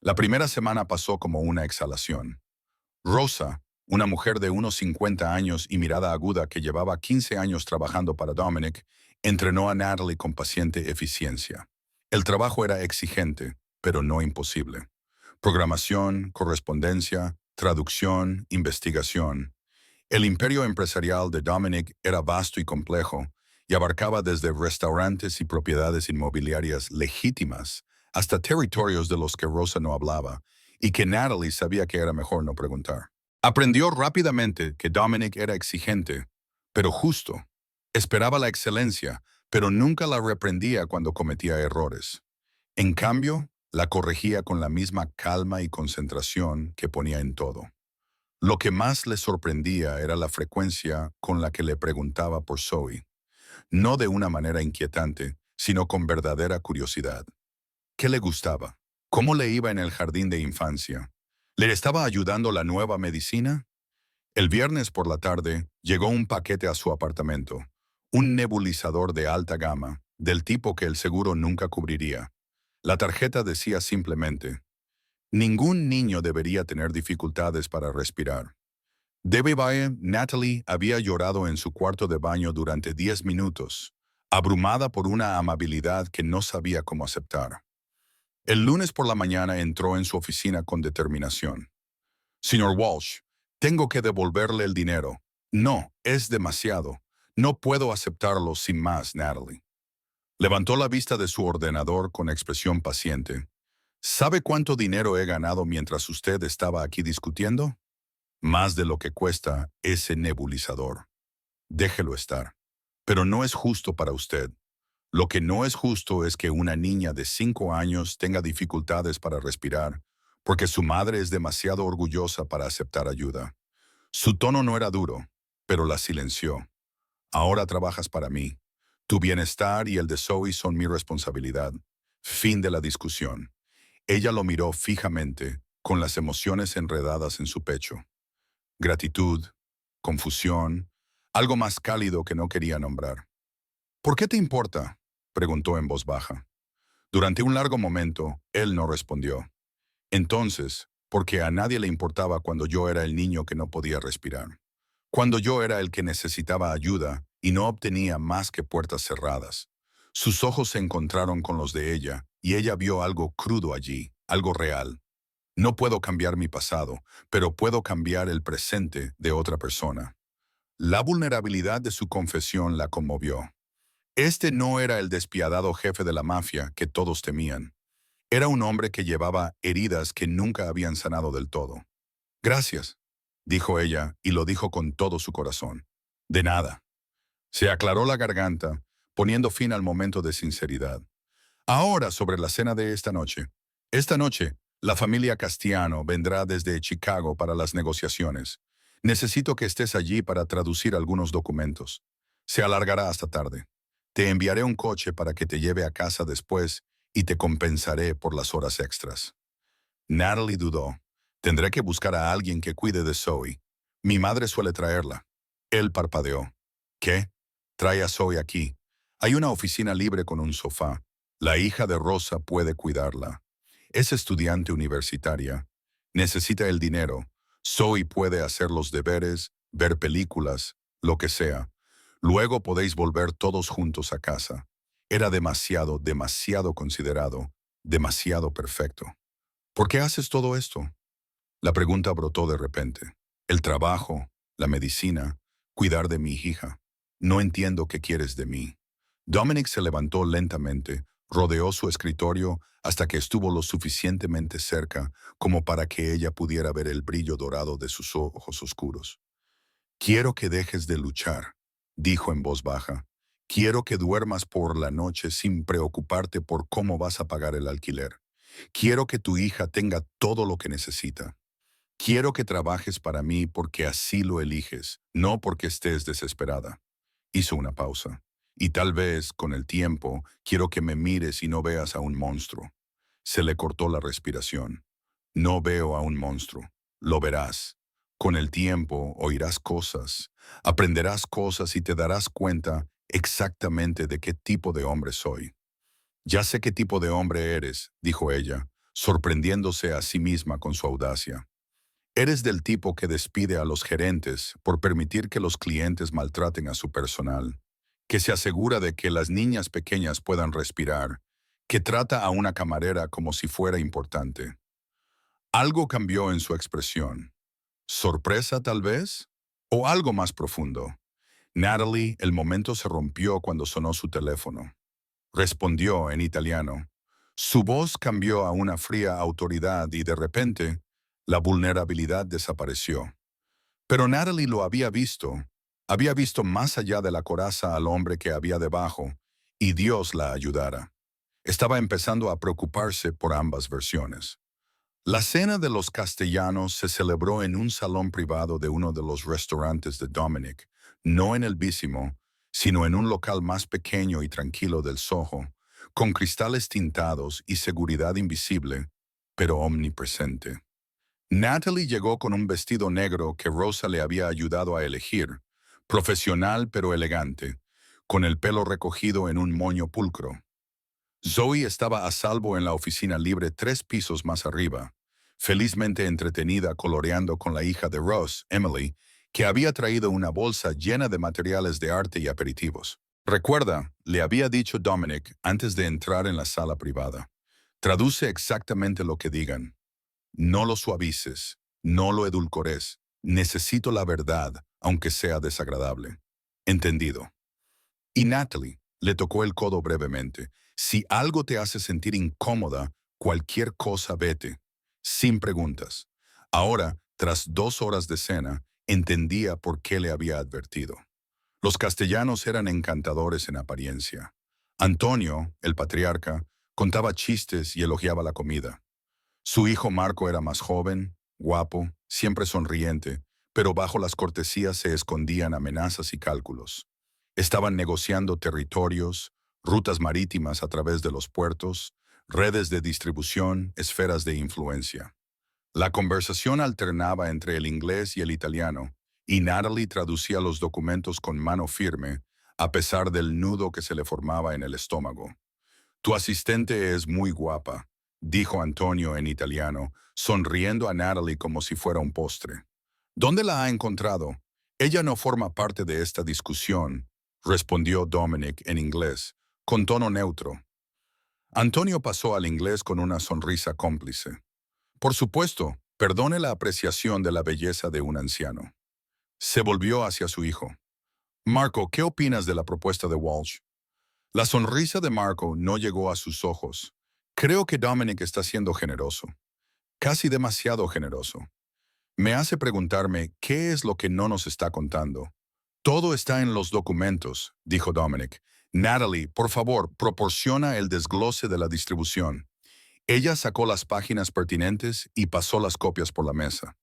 La primera semana pasó como una exhalación. Rosa, una mujer de unos 50 años y mirada aguda que llevaba 15 años trabajando para Dominic, entrenó a Natalie con paciente eficiencia. El trabajo era exigente, pero no imposible. Programación, correspondencia, traducción, investigación. El imperio empresarial de Dominic era vasto y complejo, y abarcaba desde restaurantes y propiedades inmobiliarias legítimas hasta territorios de los que Rosa no hablaba, y que Natalie sabía que era mejor no preguntar. Aprendió rápidamente que Dominic era exigente, pero justo. Esperaba la excelencia, pero nunca la reprendía cuando cometía errores. En cambio, la corregía con la misma calma y concentración que ponía en todo. Lo que más le sorprendía era la frecuencia con la que le preguntaba por Zoe, no de una manera inquietante, sino con verdadera curiosidad. ¿Qué le gustaba? ¿Cómo le iba en el jardín de infancia? ¿Le estaba ayudando la nueva medicina? El viernes por la tarde llegó un paquete a su apartamento, un nebulizador de alta gama, del tipo que el seguro nunca cubriría. La tarjeta decía simplemente: ningún niño debería tener dificultades para respirar. Natalie había llorado en su cuarto de baño durante 10 minutos, abrumada por una amabilidad que no sabía cómo aceptar. El lunes por la mañana entró en su oficina con determinación. Señor Walsh, tengo que devolverle el dinero. No, es demasiado. No puedo aceptarlo sin más, Natalie. Levantó la vista de su ordenador con expresión paciente. ¿Sabe cuánto dinero he ganado mientras usted estaba aquí discutiendo? Más de lo que cuesta ese nebulizador. Déjelo estar. Pero no es justo para usted. Lo que no es justo es que una niña de 5 años tenga dificultades para respirar, porque su madre es demasiado orgullosa para aceptar ayuda. Su tono no era duro, pero la silenció. Ahora trabajas para mí. Tu bienestar y el de Zoe son mi responsabilidad. Fin de la discusión. Ella lo miró fijamente, con las emociones enredadas en su pecho. Gratitud, confusión, algo más cálido que no quería nombrar. ¿Por qué te importa?, preguntó en voz baja. Durante un largo momento, él no respondió. Entonces, porque a nadie le importaba cuando yo era el niño que no podía respirar. Cuando yo era el que necesitaba ayuda y no obtenía más que puertas cerradas. Sus ojos se encontraron con los de ella y ella vio algo crudo allí, algo real. No puedo cambiar mi pasado, pero puedo cambiar el presente de otra persona. La vulnerabilidad de su confesión la conmovió. Este no era el despiadado jefe de la mafia que todos temían. Era un hombre que llevaba heridas que nunca habían sanado del todo. Gracias, dijo ella, y lo dijo con todo su corazón. De nada. Se aclaró la garganta, poniendo fin al momento de sinceridad. Ahora sobre la cena de esta noche. Esta noche, la familia Castiano vendrá desde Chicago para las negociaciones. Necesito que estés allí para traducir algunos documentos. Se alargará hasta tarde. Te enviaré un coche para que te lleve a casa después y te compensaré por las horas extras. Natalie dudó. Tendré que buscar a alguien que cuide de Zoe. Mi madre suele traerla. Él parpadeó. ¿Qué? Trae a Zoe aquí. Hay una oficina libre con un sofá. La hija de Rosa puede cuidarla. Es estudiante universitaria. Necesita el dinero. Zoe puede hacer los deberes, ver películas, lo que sea. Luego podéis volver todos juntos a casa. Era demasiado, demasiado considerado, demasiado perfecto. ¿Por qué haces todo esto? La pregunta brotó de repente. El trabajo, la medicina, cuidar de mi hija. No entiendo qué quieres de mí. Dominic se levantó lentamente, rodeó su escritorio hasta que estuvo lo suficientemente cerca como para que ella pudiera ver el brillo dorado de sus ojos oscuros. Quiero que dejes de luchar, dijo en voz baja. Quiero que duermas por la noche sin preocuparte por cómo vas a pagar el alquiler. Quiero que tu hija tenga todo lo que necesita. Quiero que trabajes para mí porque así lo eliges, no porque estés desesperada. Hizo una pausa. Y tal vez, con el tiempo, quiero que me mires y no veas a un monstruo. Se le cortó la respiración. No veo a un monstruo. Lo verás. Con el tiempo oirás cosas, aprenderás cosas y te darás cuenta exactamente de qué tipo de hombre soy. Ya sé qué tipo de hombre eres, dijo ella, sorprendiéndose a sí misma con su audacia. Eres del tipo que despide a los gerentes por permitir que los clientes maltraten a su personal, que se asegura de que las niñas pequeñas puedan respirar, que trata a una camarera como si fuera importante. Algo cambió en su expresión. ¿Sorpresa tal vez? ¿O algo más profundo? Natalie, el momento se rompió cuando sonó su teléfono. Respondió en italiano. Su voz cambió a una fría autoridad y de repente, la vulnerabilidad desapareció. Pero Natalie lo había visto más allá de la coraza al hombre que había debajo, y Dios la ayudara. Estaba empezando a preocuparse por ambas versiones. La cena de los castellanos se celebró en un salón privado de uno de los restaurantes de Dominic, no en el Bísimo, sino en un local más pequeño y tranquilo del Soho, con cristales tintados y seguridad invisible, pero omnipresente. Natalie llegó con un vestido negro que Rosa le había ayudado a elegir, profesional pero elegante, con el pelo recogido en un moño pulcro. Zoe estaba a salvo en la oficina libre 3 pisos más arriba, felizmente entretenida coloreando con la hija de Ross, Emily, que había traído una bolsa llena de materiales de arte y aperitivos. Recuerda, le había dicho Dominic antes de entrar en la sala privada. Traduce exactamente lo que digan. No lo suavices, no lo edulcores. Necesito la verdad, aunque sea desagradable. Entendido. Y Natalie le tocó el codo brevemente. Si algo te hace sentir incómoda, cualquier cosa vete, sin preguntas. Ahora, tras 2 horas de cena, entendía por qué le había advertido. Los castellanos eran encantadores en apariencia. Antonio, el patriarca, contaba chistes y elogiaba la comida. Su hijo Marco era más joven, guapo, siempre sonriente, pero bajo las cortesías se escondían amenazas y cálculos. Estaban negociando territorios, rutas marítimas a través de los puertos, redes de distribución, esferas de influencia. La conversación alternaba entre el inglés y el italiano, y Natalie traducía los documentos con mano firme, a pesar del nudo que se le formaba en el estómago. Tu asistente es muy guapa, dijo Antonio en italiano, sonriendo a Natalie como si fuera un postre. ¿Dónde la ha encontrado? Ella no forma parte de esta discusión, respondió Dominic en inglés, con tono neutro. Antonio pasó al inglés con una sonrisa cómplice. Por supuesto, perdone la apreciación de la belleza de un anciano. Se volvió hacia su hijo. Marco, ¿qué opinas de la propuesta de Walsh? La sonrisa de Marco no llegó a sus ojos. Creo que Dominic está siendo generoso, casi demasiado generoso. Me hace preguntarme qué es lo que no nos está contando. Todo está en los documentos, dijo Dominic. Natalie, por favor, proporciona el desglose de la distribución. Ella sacó las páginas pertinentes y pasó las copias por la mesa.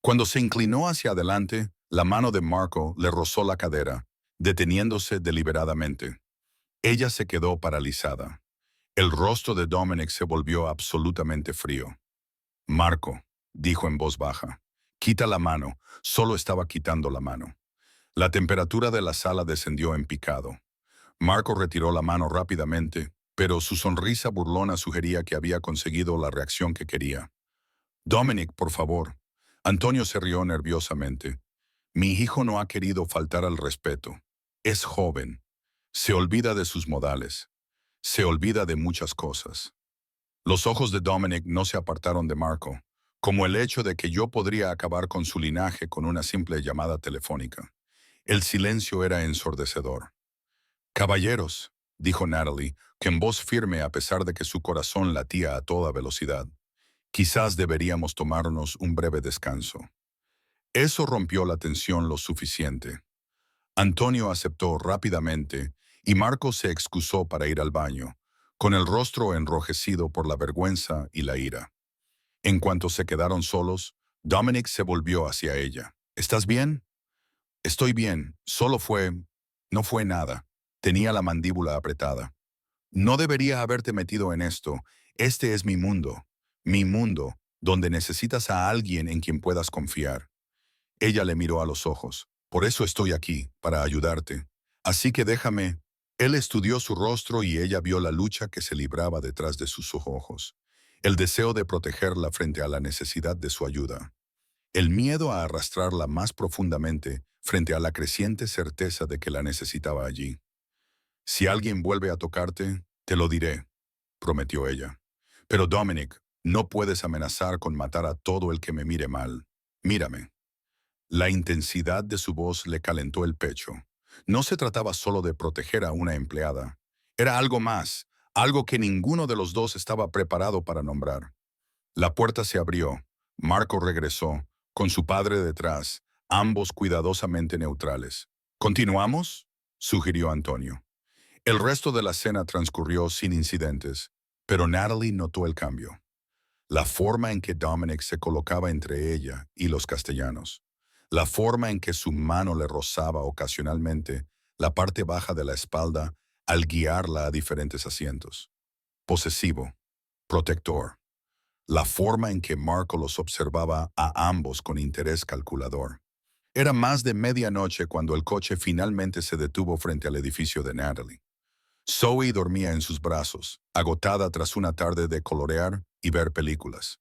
Cuando se inclinó hacia adelante, la mano de Marco le rozó la cadera, deteniéndose deliberadamente. Ella se quedó paralizada. El rostro de Dominic se volvió absolutamente frío. Marco, dijo en voz baja, quita la mano. Solo estaba quitando la mano. La temperatura de la sala descendió en picado. Marco retiró la mano rápidamente, pero su sonrisa burlona sugería que había conseguido la reacción que quería. Dominic, por favor. Antonio se rió nerviosamente. Mi hijo no ha querido faltar al respeto. Es joven. Se olvida de sus modales. Se olvida de muchas cosas. Los ojos de Dominic no se apartaron de Marco, como el hecho de que yo podría acabar con su linaje con una simple llamada telefónica. El silencio era ensordecedor. Caballeros, dijo Natalie, que en voz firme a pesar de que su corazón latía a toda velocidad, quizás deberíamos tomarnos un breve descanso. Eso rompió la tensión lo suficiente. Antonio aceptó rápidamente y Marco se excusó para ir al baño, con el rostro enrojecido por la vergüenza y la ira. En cuanto se quedaron solos, Dominic se volvió hacia ella. ¿Estás bien? Estoy bien, no fue nada. Tenía la mandíbula apretada. No debería haberte metido en esto. Este es mi mundo, donde necesitas a alguien en quien puedas confiar. Ella le miró a los ojos. Por eso estoy aquí, para ayudarte. Así que déjame. Él estudió su rostro y ella vio la lucha que se libraba detrás de sus ojos. El deseo de protegerla frente a la necesidad de su ayuda. El miedo a arrastrarla más profundamente frente a la creciente certeza de que la necesitaba allí. Si alguien vuelve a tocarte, te lo diré, prometió ella. Pero Dominic, no puedes amenazar con matar a todo el que me mire mal. Mírame. La intensidad de su voz le calentó el pecho. No se trataba solo de proteger a una empleada. Era algo más, algo que ninguno de los dos estaba preparado para nombrar. La puerta se abrió. Marco regresó, con su padre detrás, ambos cuidadosamente neutrales. ¿Continuamos?, sugirió Antonio. El resto de la cena transcurrió sin incidentes, pero Natalie notó el cambio. La forma en que Dominic se colocaba entre ella y los castellanos. La forma en que su mano le rozaba ocasionalmente la parte baja de la espalda al guiarla a diferentes asientos. Posesivo, protector. La forma en que Marco los observaba a ambos con interés calculador. Era más de medianoche cuando el coche finalmente se detuvo frente al edificio de Natalie. Zoe dormía en sus brazos, agotada tras una tarde de colorear y ver películas.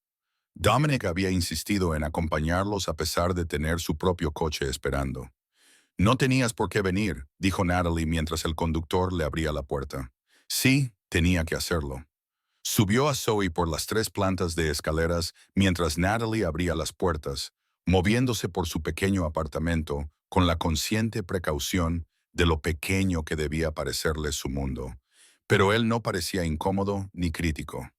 Dominic había insistido en acompañarlos a pesar de tener su propio coche esperando. No tenías por qué venir, dijo Natalie mientras el conductor le abría la puerta. Sí, tenía que hacerlo. Subió a Zoe por las 3 plantas de escaleras mientras Natalie abría las puertas, moviéndose por su pequeño apartamento con la consciente precaución de lo pequeño que debía parecerle su mundo. Pero él no parecía incómodo ni crítico.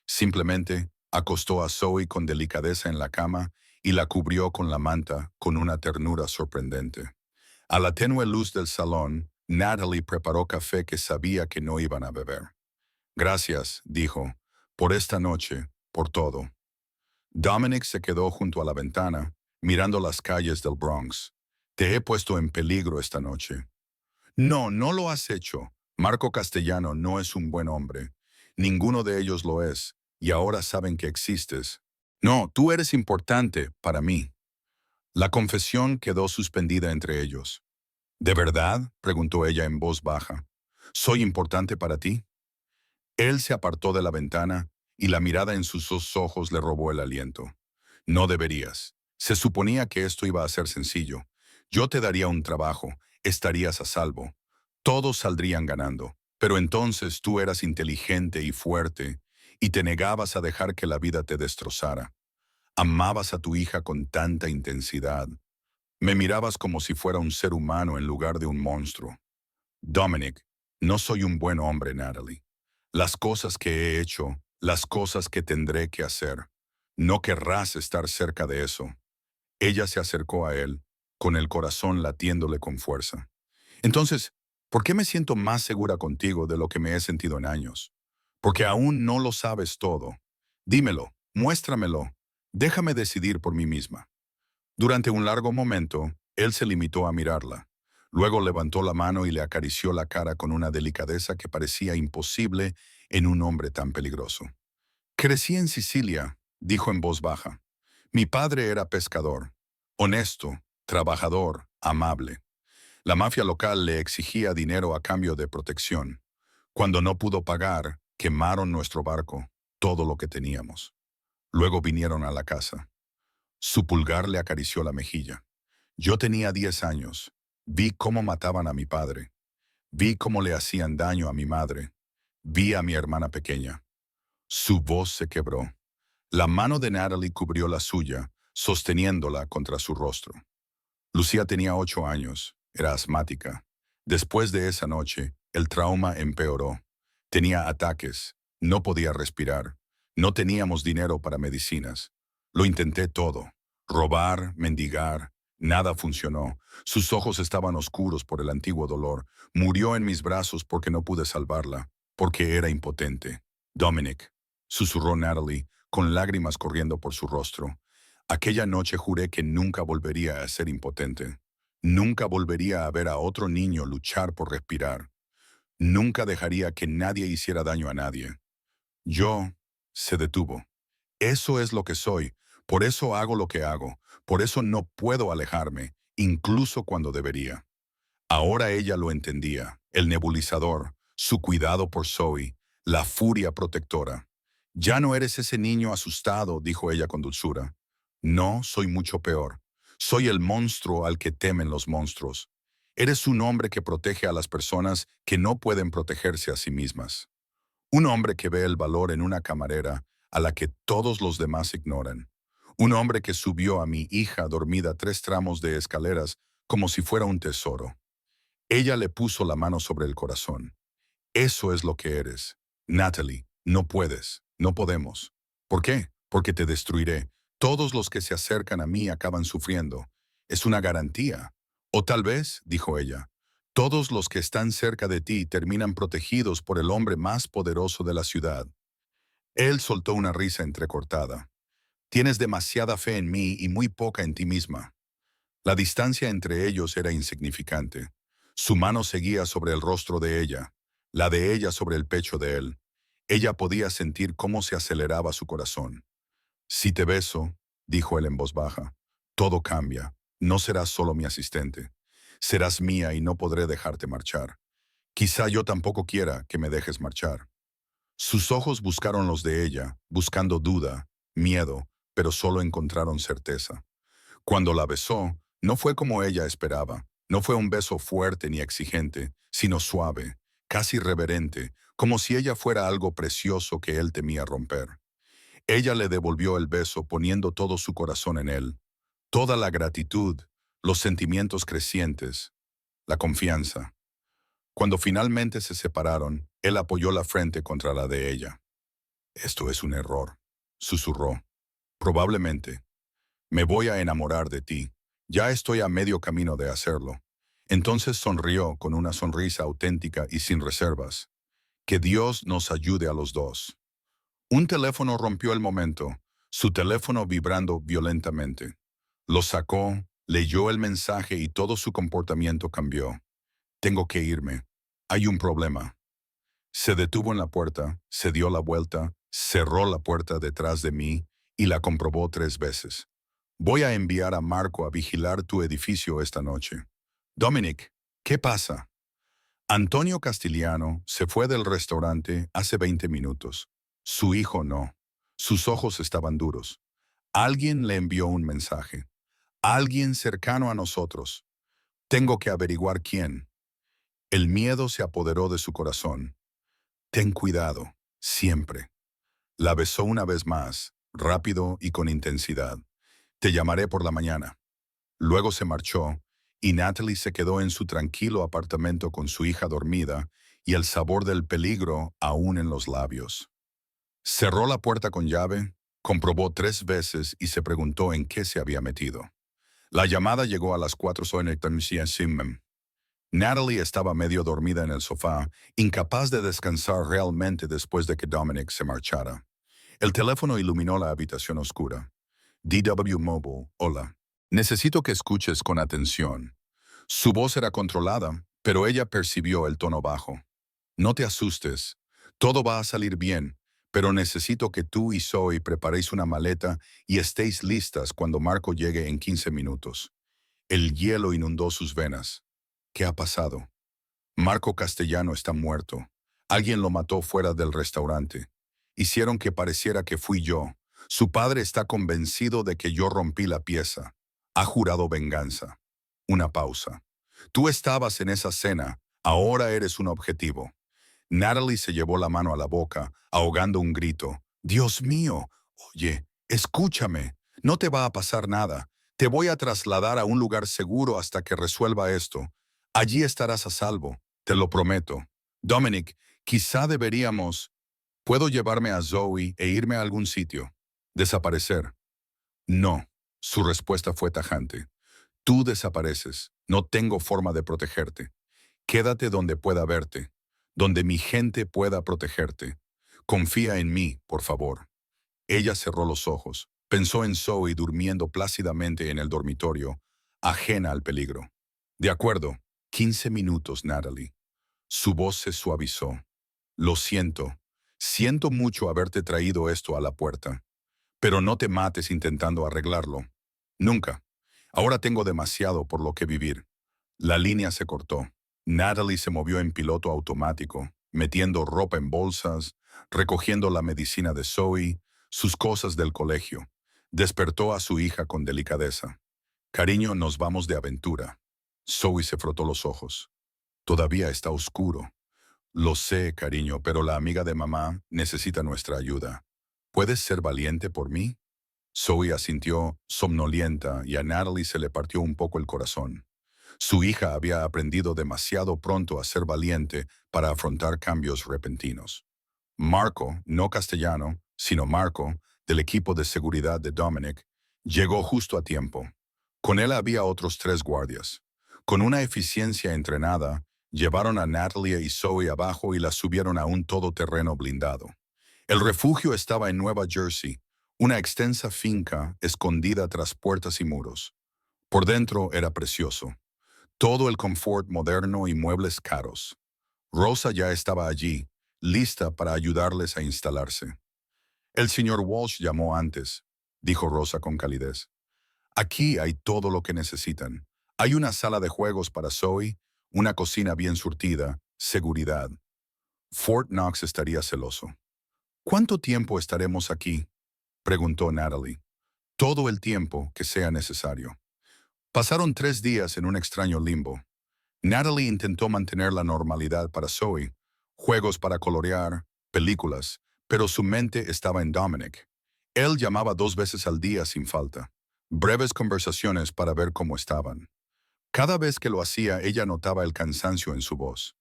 Simplemente acostó a Zoe con delicadeza en la cama y la cubrió con la manta con una ternura sorprendente. A la tenue luz del salón, Natalie preparó café que sabía que no iban a beber. Gracias, dijo, por esta noche, por todo. Dominic se quedó junto a la ventana, mirando las calles del Bronx. Te he puesto en peligro esta noche. No, no lo has hecho. Marco Castellano no es un buen hombre. Ninguno de ellos lo es, y ahora saben que existes. No, tú eres importante para mí. La confesión quedó suspendida entre ellos. ¿De verdad?, preguntó ella en voz baja. ¿Soy importante para ti? Él se apartó de la ventana y la mirada en sus 2 ojos le robó el aliento. No deberías. Se suponía que esto iba a ser sencillo. Yo te daría un trabajo, estarías a salvo. Todos saldrían ganando. Pero entonces tú eras inteligente y fuerte y te negabas a dejar que la vida te destrozara. Amabas a tu hija con tanta intensidad. Me mirabas como si fuera un ser humano en lugar de un monstruo. Dominic, no soy un buen hombre, Natalie. Las cosas que he hecho, las cosas que tendré que hacer. No querrás estar cerca de eso. Ella se acercó a él, con el corazón latiéndole con fuerza. Entonces, ¿por qué me siento más segura contigo de lo que me he sentido en años? Porque aún no lo sabes todo. Dímelo, muéstramelo. Déjame decidir por mí misma. Durante un largo momento, él se limitó a mirarla. Luego levantó la mano y le acarició la cara con una delicadeza que parecía imposible en un hombre tan peligroso. Crecí en Sicilia, dijo en voz baja. Mi padre era pescador, honesto, trabajador, amable. La mafia local le exigía dinero a cambio de protección. Cuando no pudo pagar, quemaron nuestro barco, todo lo que teníamos. Luego vinieron a la casa. Su pulgar le acarició la mejilla. Yo tenía 10 años. Vi cómo mataban a mi padre. Vi cómo le hacían daño a mi madre. Vi a mi hermana pequeña. Su voz se quebró. La mano de Natalie cubrió la suya, sosteniéndola contra su rostro. Lucía tenía 8 años. Era asmática. Después de esa noche, el trauma empeoró. Tenía ataques. No podía respirar. No teníamos dinero para medicinas. Lo intenté todo. Robar, mendigar. Nada funcionó. Sus ojos estaban oscuros por el antiguo dolor. Murió en mis brazos porque no pude salvarla, porque era impotente. Dominic, susurró Natalie, con lágrimas corriendo por su rostro. Aquella noche juré que nunca volvería a ser impotente. Nunca volvería a ver a otro niño luchar por respirar. Nunca dejaría que nadie hiciera daño a nadie. Yo se detuvo. Eso es lo que soy. Por eso hago lo que hago. Por eso no puedo alejarme, incluso cuando debería. Ahora ella lo entendía. El nebulizador, su cuidado por Zoe, la furia protectora. Ya no eres ese niño asustado, dijo ella con dulzura. No, soy mucho peor. Soy el monstruo al que temen los monstruos. Eres un hombre que protege a las personas que no pueden protegerse a sí mismas. Un hombre que ve el valor en una camarera a la que todos los demás ignoran. Un hombre que subió a mi hija dormida 3 tramos de escaleras como si fuera un tesoro. Ella le puso la mano sobre el corazón. Eso es lo que eres. Natalie, no puedes, no podemos. ¿Por qué? Porque te destruiré. Todos los que se acercan a mí acaban sufriendo. Es una garantía. O tal vez, dijo ella, todos los que están cerca de ti terminan protegidos por el hombre más poderoso de la ciudad. Él soltó una risa entrecortada. Tienes demasiada fe en mí y muy poca en ti misma. La distancia entre ellos era insignificante. Su mano seguía sobre el rostro de ella, la de ella sobre el pecho de él. Ella podía sentir cómo se aceleraba su corazón. Si te beso, dijo él en voz baja, todo cambia. No serás solo mi asistente. Serás mía y no podré dejarte marchar. Quizá yo tampoco quiera que me dejes marchar. Sus ojos buscaron los de ella, buscando duda, miedo, pero solo encontraron certeza. Cuando la besó, no fue como ella esperaba. No fue un beso fuerte ni exigente, sino suave, casi reverente, como si ella fuera algo precioso que él temía romper. Ella le devolvió el beso poniendo todo su corazón en él, toda la gratitud, los sentimientos crecientes, la confianza. Cuando finalmente se separaron, él apoyó la frente contra la de ella. «Esto es un error», susurró. «Probablemente. Me voy a enamorar de ti. Ya estoy a medio camino de hacerlo». Entonces sonrió con una sonrisa auténtica y sin reservas. «Que Dios nos ayude a los dos». Un teléfono rompió el momento, su teléfono vibrando violentamente. Lo sacó, leyó el mensaje y todo su comportamiento cambió. «Tengo que irme. Hay un problema». Se detuvo en la puerta, se dio la vuelta, cerró la puerta detrás de mí y la comprobó 3 veces. «Voy a enviar a Marco a vigilar tu edificio esta noche». «Dominic, ¿qué pasa?» Antonio Castigliano se fue del restaurante hace 20 minutos. Su hijo no. Sus ojos estaban duros. Alguien le envió un mensaje. Alguien cercano a nosotros. Tengo que averiguar quién. El miedo se apoderó de su corazón. «Ten cuidado, siempre». La besó una vez más, rápido y con intensidad. «Te llamaré por la mañana». Luego se marchó, y Natalie se quedó en su tranquilo apartamento con su hija dormida y el sabor del peligro aún en los labios. Cerró la puerta con llave, comprobó 3 veces y se preguntó en qué se había metido. La llamada llegó a las 4:00 am. Natalie estaba medio dormida en el sofá, incapaz de descansar realmente después de que Dominic se marchara. El teléfono iluminó la habitación oscura. DW Mobile, hola. Necesito que escuches con atención. Su voz era controlada, pero ella percibió el tono bajo. «No te asustes. Todo va a salir bien, pero necesito que tú y Zoe preparéis una maleta y estéis listas cuando Marco llegue en 15 minutos». El hielo inundó sus venas. «¿Qué ha pasado?» «Marco Castellano está muerto. Alguien lo mató fuera del restaurante. Hicieron que pareciera que fui yo. Su padre está convencido de que yo rompí la pieza. Ha jurado venganza». Una pausa. «Tú estabas en esa cena. Ahora eres un objetivo». Natalie se llevó la mano a la boca, ahogando un grito. «Dios mío. Oye, escúchame. No te va a pasar nada. Te voy a trasladar a un lugar seguro hasta que resuelva esto. Allí estarás a salvo. Te lo prometo. Dominic, quizá deberíamos... ¿Puedo llevarme a Zoe e irme a algún sitio? ¿Desaparecer?» «No». Su respuesta fue tajante. «Tú desapareces. No tengo forma de protegerte. Quédate donde pueda verte, donde mi gente pueda protegerte. Confía en mí, por favor». Ella cerró los ojos. Pensó en Zoe durmiendo plácidamente en el dormitorio, ajena al peligro. «De acuerdo. 15 minutos, Natalie». Su voz se suavizó. «Lo siento. Siento mucho haberte traído esto a la puerta. Pero no te mates intentando arreglarlo. Nunca. Ahora tengo demasiado por lo que vivir». La línea se cortó. Natalie se movió en piloto automático, metiendo ropa en bolsas, recogiendo la medicina de Zoe, sus cosas del colegio. Despertó a su hija con delicadeza. «Cariño, nos vamos de aventura». Zoe se frotó los ojos. «Todavía está oscuro». «Lo sé, cariño, pero la amiga de mamá necesita nuestra ayuda. ¿Puedes ser valiente por mí?» Zoe asintió, somnolienta, y a Natalie se le partió un poco el corazón. Su hija había aprendido demasiado pronto a ser valiente para afrontar cambios repentinos. Marco, no Castellano, sino Marco, del equipo de seguridad de Dominic, llegó justo a tiempo. Con él había otros 3 guardias. Con una eficiencia entrenada, llevaron a Natalie y Zoe abajo y las subieron a un todoterreno blindado. El refugio estaba en Nueva Jersey, una extensa finca escondida tras puertas y muros. Por dentro era precioso. Todo el confort moderno y muebles caros. Rosa ya estaba allí, lista para ayudarles a instalarse. «El señor Walsh llamó antes», dijo Rosa con calidez. «Aquí hay todo lo que necesitan. Hay una sala de juegos para Zoe, una cocina bien surtida, seguridad». Fort Knox estaría celoso. «¿Cuánto tiempo estaremos aquí?», preguntó Natalie. «Todo el tiempo que sea necesario». Pasaron 3 días en un extraño limbo. Natalie intentó mantener la normalidad para Zoe, juegos para colorear, películas, pero su mente estaba en Dominic. Él llamaba 2 veces al día sin falta. Breves conversaciones para ver cómo estaban. Cada vez que lo hacía, ella notaba el cansancio en su voz.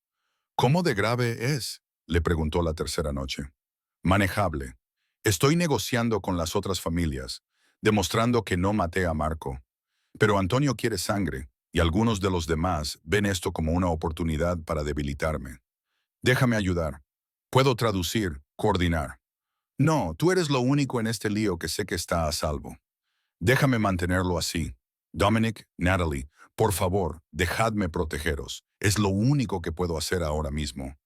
¿Cómo de grave es?, le preguntó la tercera noche. Manejable. Estoy negociando con las otras familias, demostrando que no maté a Marco. Pero Antonio quiere sangre, y algunos de los demás ven esto como una oportunidad para debilitarme. Déjame ayudar. Puedo traducir, coordinar. No, tú eres lo único en este lío que sé que está a salvo. Déjame mantenerlo así. Dominic, Natalie, por favor, dejadme protegeros. Es lo único que puedo hacer ahora mismo.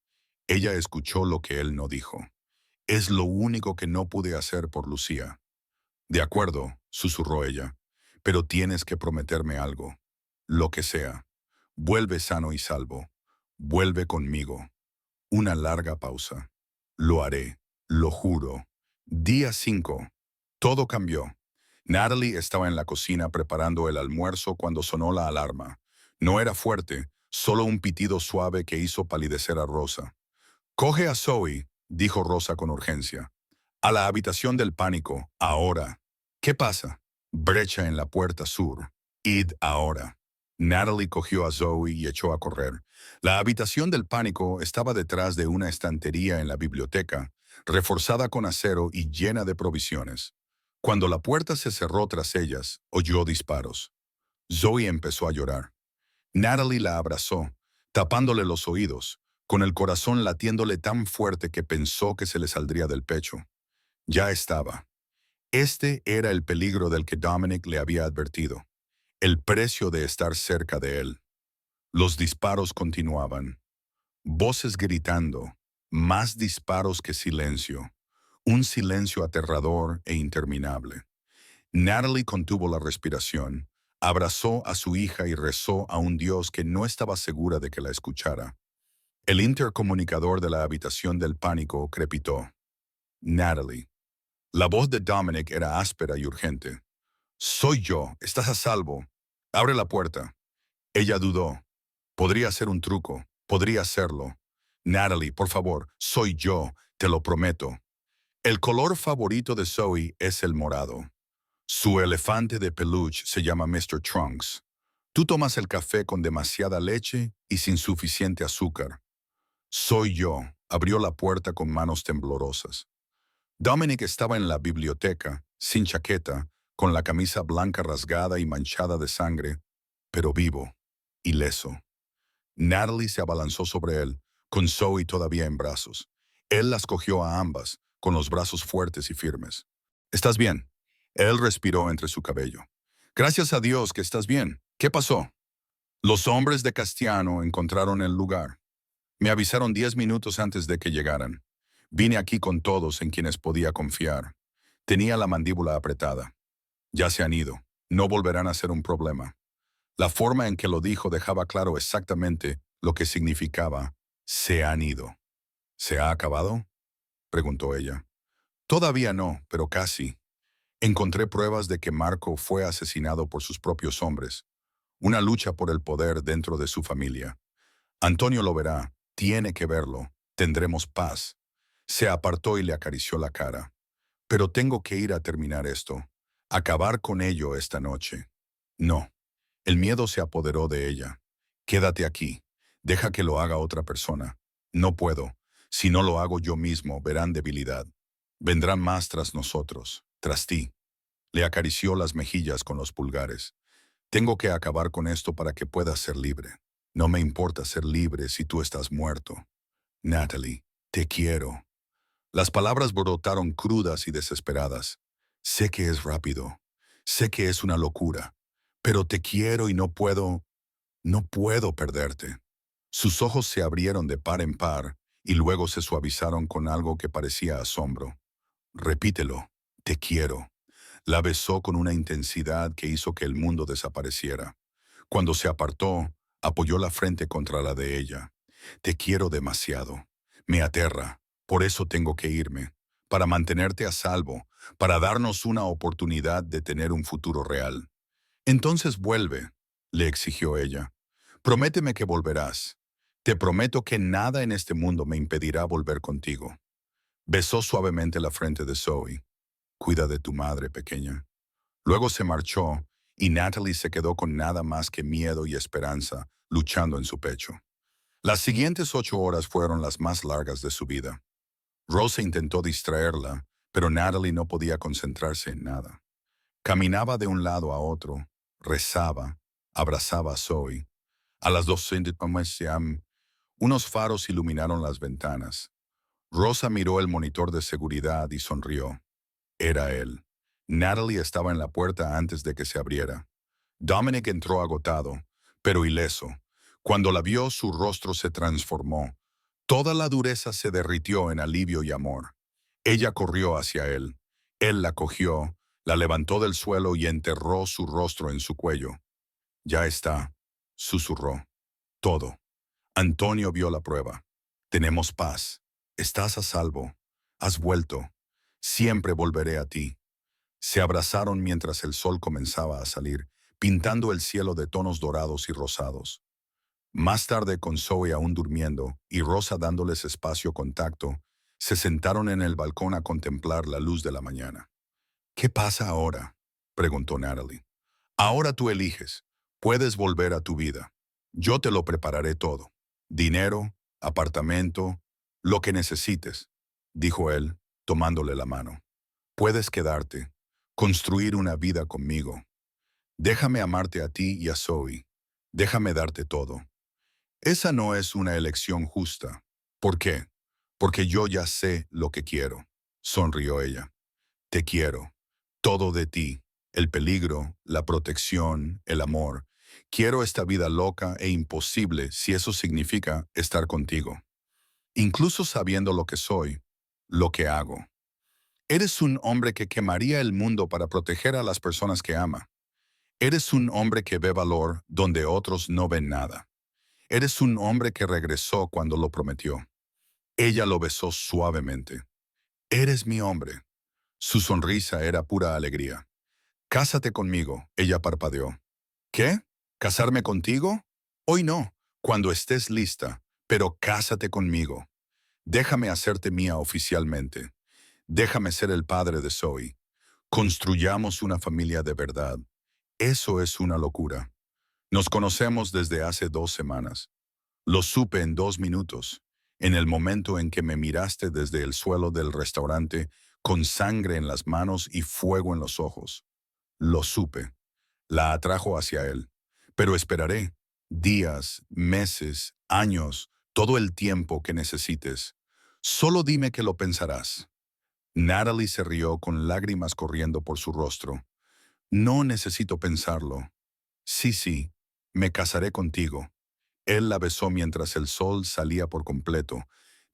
Ella escuchó lo que él no dijo. Es lo único que no pude hacer por Lucía. De acuerdo, susurró ella, pero tienes que prometerme algo. Lo que sea. Vuelve sano y salvo. Vuelve conmigo. Una larga pausa. Lo haré. Lo juro. Día 5. Todo cambió. Natalie estaba en la cocina preparando el almuerzo cuando sonó la alarma. No era fuerte, solo un pitido suave que hizo palidecer a Rosa. «Coge a Zoe», dijo Rosa con urgencia. «A la habitación del pánico, ahora». «¿Qué pasa?» «Brecha en la puerta sur. Id ahora». Natalie cogió a Zoe y echó a correr. La habitación del pánico estaba detrás de una estantería en la biblioteca, reforzada con acero y llena de provisiones. Cuando la puerta se cerró tras ellas, oyó disparos. Zoe empezó a llorar. Natalie la abrazó, tapándole los oídos, con el corazón latiéndole tan fuerte que pensó que se le saldría del pecho. Ya estaba. Este era el peligro del que Dominic le había advertido. El precio de estar cerca de él. Los disparos continuaban. Voces gritando. Más disparos que silencio. Un silencio aterrador e interminable. Natalie contuvo la respiración, abrazó a su hija y rezó a un Dios que no estaba segura de que la escuchara. El intercomunicador de la habitación del pánico crepitó. Natalie. La voz de Dominic era áspera y urgente. «Soy yo, estás a salvo. Abre la puerta». Ella dudó. Podría ser un truco, podría hacerlo. «Natalie, por favor, soy yo, te lo prometo». El color favorito de Zoe es el morado. Su elefante de peluche se llama Mr. Trunks. Tú tomas el café con demasiada leche y sin suficiente azúcar. «Soy yo», abrió la puerta con manos temblorosas. Dominic estaba en la biblioteca, sin chaqueta, con la camisa blanca rasgada y manchada de sangre, pero vivo, ileso. Natalie se abalanzó sobre él, con Zoe todavía en brazos. Él las cogió a ambas, con los brazos fuertes y firmes. «¿Estás bien?» Él respiró entre su cabello. «Gracias a Dios que estás bien. ¿Qué pasó?» «Los hombres de Castiano encontraron el lugar. Me avisaron 10 minutos antes de que llegaran. Vine aquí con todos en quienes podía confiar. Tenía la mandíbula apretada. Ya se han ido. No volverán a ser un problema». La forma en que lo dijo dejaba claro exactamente lo que significaba «se han ido». «¿Se ha acabado?», preguntó ella. «Todavía no, pero casi. Encontré pruebas de que Marco fue asesinado por sus propios hombres. Una lucha por el poder dentro de su familia. Antonio lo verá. Tiene que verlo. Tendremos paz». Se apartó y le acarició la cara. «Pero tengo que ir a terminar esto. Acabar con ello esta noche». «No». El miedo se apoderó de ella. «Quédate aquí. Deja que lo haga otra persona». «No puedo. Si no lo hago yo mismo, verán debilidad. Vendrán más tras nosotros, tras ti». Le acarició las mejillas con los pulgares. «Tengo que acabar con esto para que puedas ser libre. No me importa ser libre si tú estás muerto. Natalie, te quiero». Las palabras brotaron crudas y desesperadas. «Sé que es rápido. Sé que es una locura. Pero te quiero y no puedo perderte». Sus ojos se abrieron de par en par y luego se suavizaron con algo que parecía asombro. «Repítelo. Te quiero». La besó con una intensidad que hizo que el mundo desapareciera. Cuando se apartó, apoyó la frente contra la de ella. «Te quiero demasiado. Me aterra. Por eso tengo que irme. Para mantenerte a salvo, para darnos una oportunidad de tener un futuro real». «Entonces vuelve», le exigió ella. «Prométeme que volverás. Te prometo que nada en este mundo me impedirá volver contigo. Besó suavemente la frente de Zoe. Cuida de tu madre, pequeña. Luego se marchó y Natalie se quedó con nada más que miedo y esperanza luchando en su pecho. Las siguientes 8 horas fueron las más largas de su vida. Rosa intentó distraerla, pero Natalie no podía concentrarse en nada. Caminaba de un lado a otro, rezaba, abrazaba a Zoe. A las 12 de la mañana, unos faros iluminaron las ventanas. Rosa miró el monitor de seguridad y sonrió. Era él. Natalie estaba en la puerta antes de que se abriera. Dominic entró agotado, pero ileso. Cuando la vio, su rostro se transformó. Toda la dureza se derritió en alivio y amor. Ella corrió hacia él. Él la cogió, la levantó del suelo y enterró su rostro en su cuello. Ya está, susurró. Todo. Antonio vio la prueba. Tenemos paz. Estás a salvo. Has vuelto. Siempre volveré a ti. Se abrazaron mientras el sol comenzaba a salir, pintando el cielo de tonos dorados y rosados. Más tarde, con Zoe aún durmiendo y Rosa dándoles espacio contacto, se sentaron en el balcón a contemplar la luz de la mañana. ¿Qué pasa ahora?, preguntó Natalie. Ahora tú eliges. Puedes volver a tu vida. Yo te lo prepararé todo. Dinero, apartamento, lo que necesites, dijo él, tomándole la mano. Puedes quedarte, construir una vida conmigo. Déjame amarte a ti y a Zoe. Déjame darte todo. Esa no es una elección justa. ¿Por qué? Porque yo ya sé lo que quiero, sonrió ella. Te quiero. Todo de ti. El peligro, la protección, el amor. Quiero esta vida loca e imposible si eso significa estar contigo. Incluso sabiendo lo que soy, lo que hago. Eres un hombre que quemaría el mundo para proteger a las personas que ama. Eres un hombre que ve valor donde otros no ven nada. Eres un hombre que regresó cuando lo prometió. Ella lo besó suavemente. Eres mi hombre. Su sonrisa era pura alegría. Cásate conmigo, ella parpadeó. ¿Qué? ¿Casarme contigo? Hoy no, cuando estés lista, pero cásate conmigo. Déjame hacerte mía oficialmente. Déjame ser el padre de Zoe. Construyamos una familia de verdad. Eso es una locura. Nos conocemos desde hace 2 semanas. Lo supe en 2 minutos, en el momento en que me miraste desde el suelo del restaurante con sangre en las manos y fuego en los ojos. Lo supe. La atrajo hacia él. Pero esperaré. Días, meses, años, todo el tiempo que necesites. Solo dime que lo pensarás. Natalie se rió con lágrimas corriendo por su rostro. No necesito pensarlo. Sí, sí, me casaré contigo. Él la besó mientras el sol salía por completo,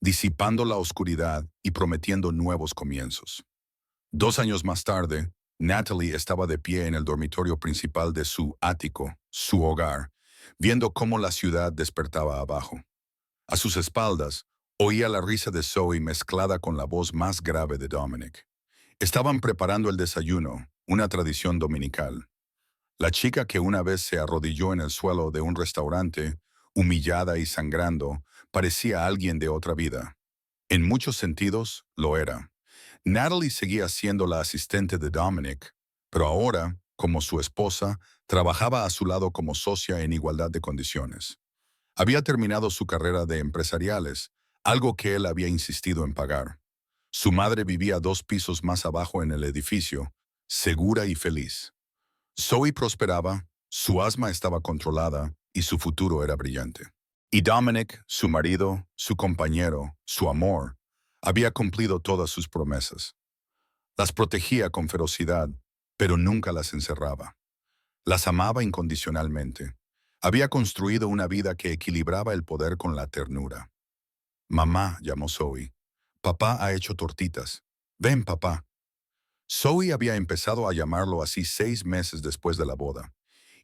disipando la oscuridad y prometiendo nuevos comienzos. 2 años más tarde, Natalie estaba de pie en el dormitorio principal de su ático, su hogar, viendo cómo la ciudad despertaba abajo. A sus espaldas, oía la risa de Zoe mezclada con la voz más grave de Dominic. Estaban preparando el desayuno, una tradición dominical. La chica que una vez se arrodilló en el suelo de un restaurante, humillada y sangrando, parecía alguien de otra vida. En muchos sentidos, lo era. Natalie seguía siendo la asistente de Dominic, pero ahora, como su esposa, trabajaba a su lado como socia en igualdad de condiciones. Había terminado su carrera de empresariales, algo que él había insistido en pagar. Su madre vivía 2 pisos más abajo en el edificio, segura y feliz. Zoe prosperaba, su asma estaba controlada y su futuro era brillante. Y Dominic, su marido, su compañero, su amor, había cumplido todas sus promesas. Las protegía con ferocidad, pero nunca las encerraba. Las amaba incondicionalmente. Había construido una vida que equilibraba el poder con la ternura. Mamá, llamó Zoe. Papá ha hecho tortitas. Ven, papá. Zoe había empezado a llamarlo así 6 meses después de la boda,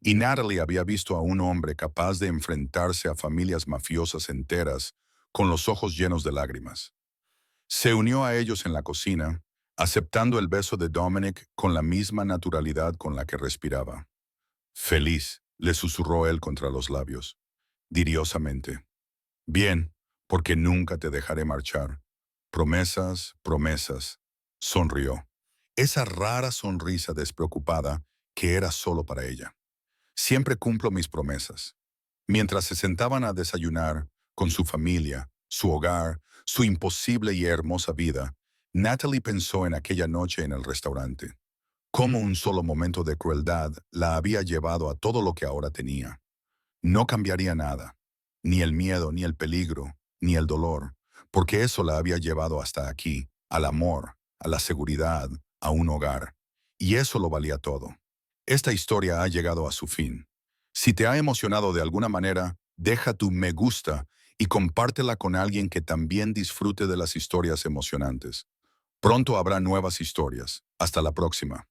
y Natalie había visto a un hombre capaz de enfrentarse a familias mafiosas enteras con los ojos llenos de lágrimas. Se unió a ellos en la cocina, aceptando el beso de Dominic con la misma naturalidad con la que respiraba. Feliz, le susurró él contra los labios, diriosamente. Bien, porque nunca te dejaré marchar. Promesas, promesas. Sonrió. Esa rara sonrisa despreocupada que era solo para ella. Siempre cumplo mis promesas. Mientras se sentaban a desayunar con su familia, su hogar, su imposible y hermosa vida, Natalie pensó en aquella noche en el restaurante. Cómo un solo momento de crueldad la había llevado a todo lo que ahora tenía. No cambiaría nada, ni el miedo, ni el peligro, ni el dolor, porque eso la había llevado hasta aquí, al amor, a la seguridad, a un hogar. Y eso lo valía todo. Esta historia ha llegado a su fin. Si te ha emocionado de alguna manera, deja tu me gusta y compártela con alguien que también disfrute de las historias emocionantes. Pronto habrá nuevas historias. Hasta la próxima.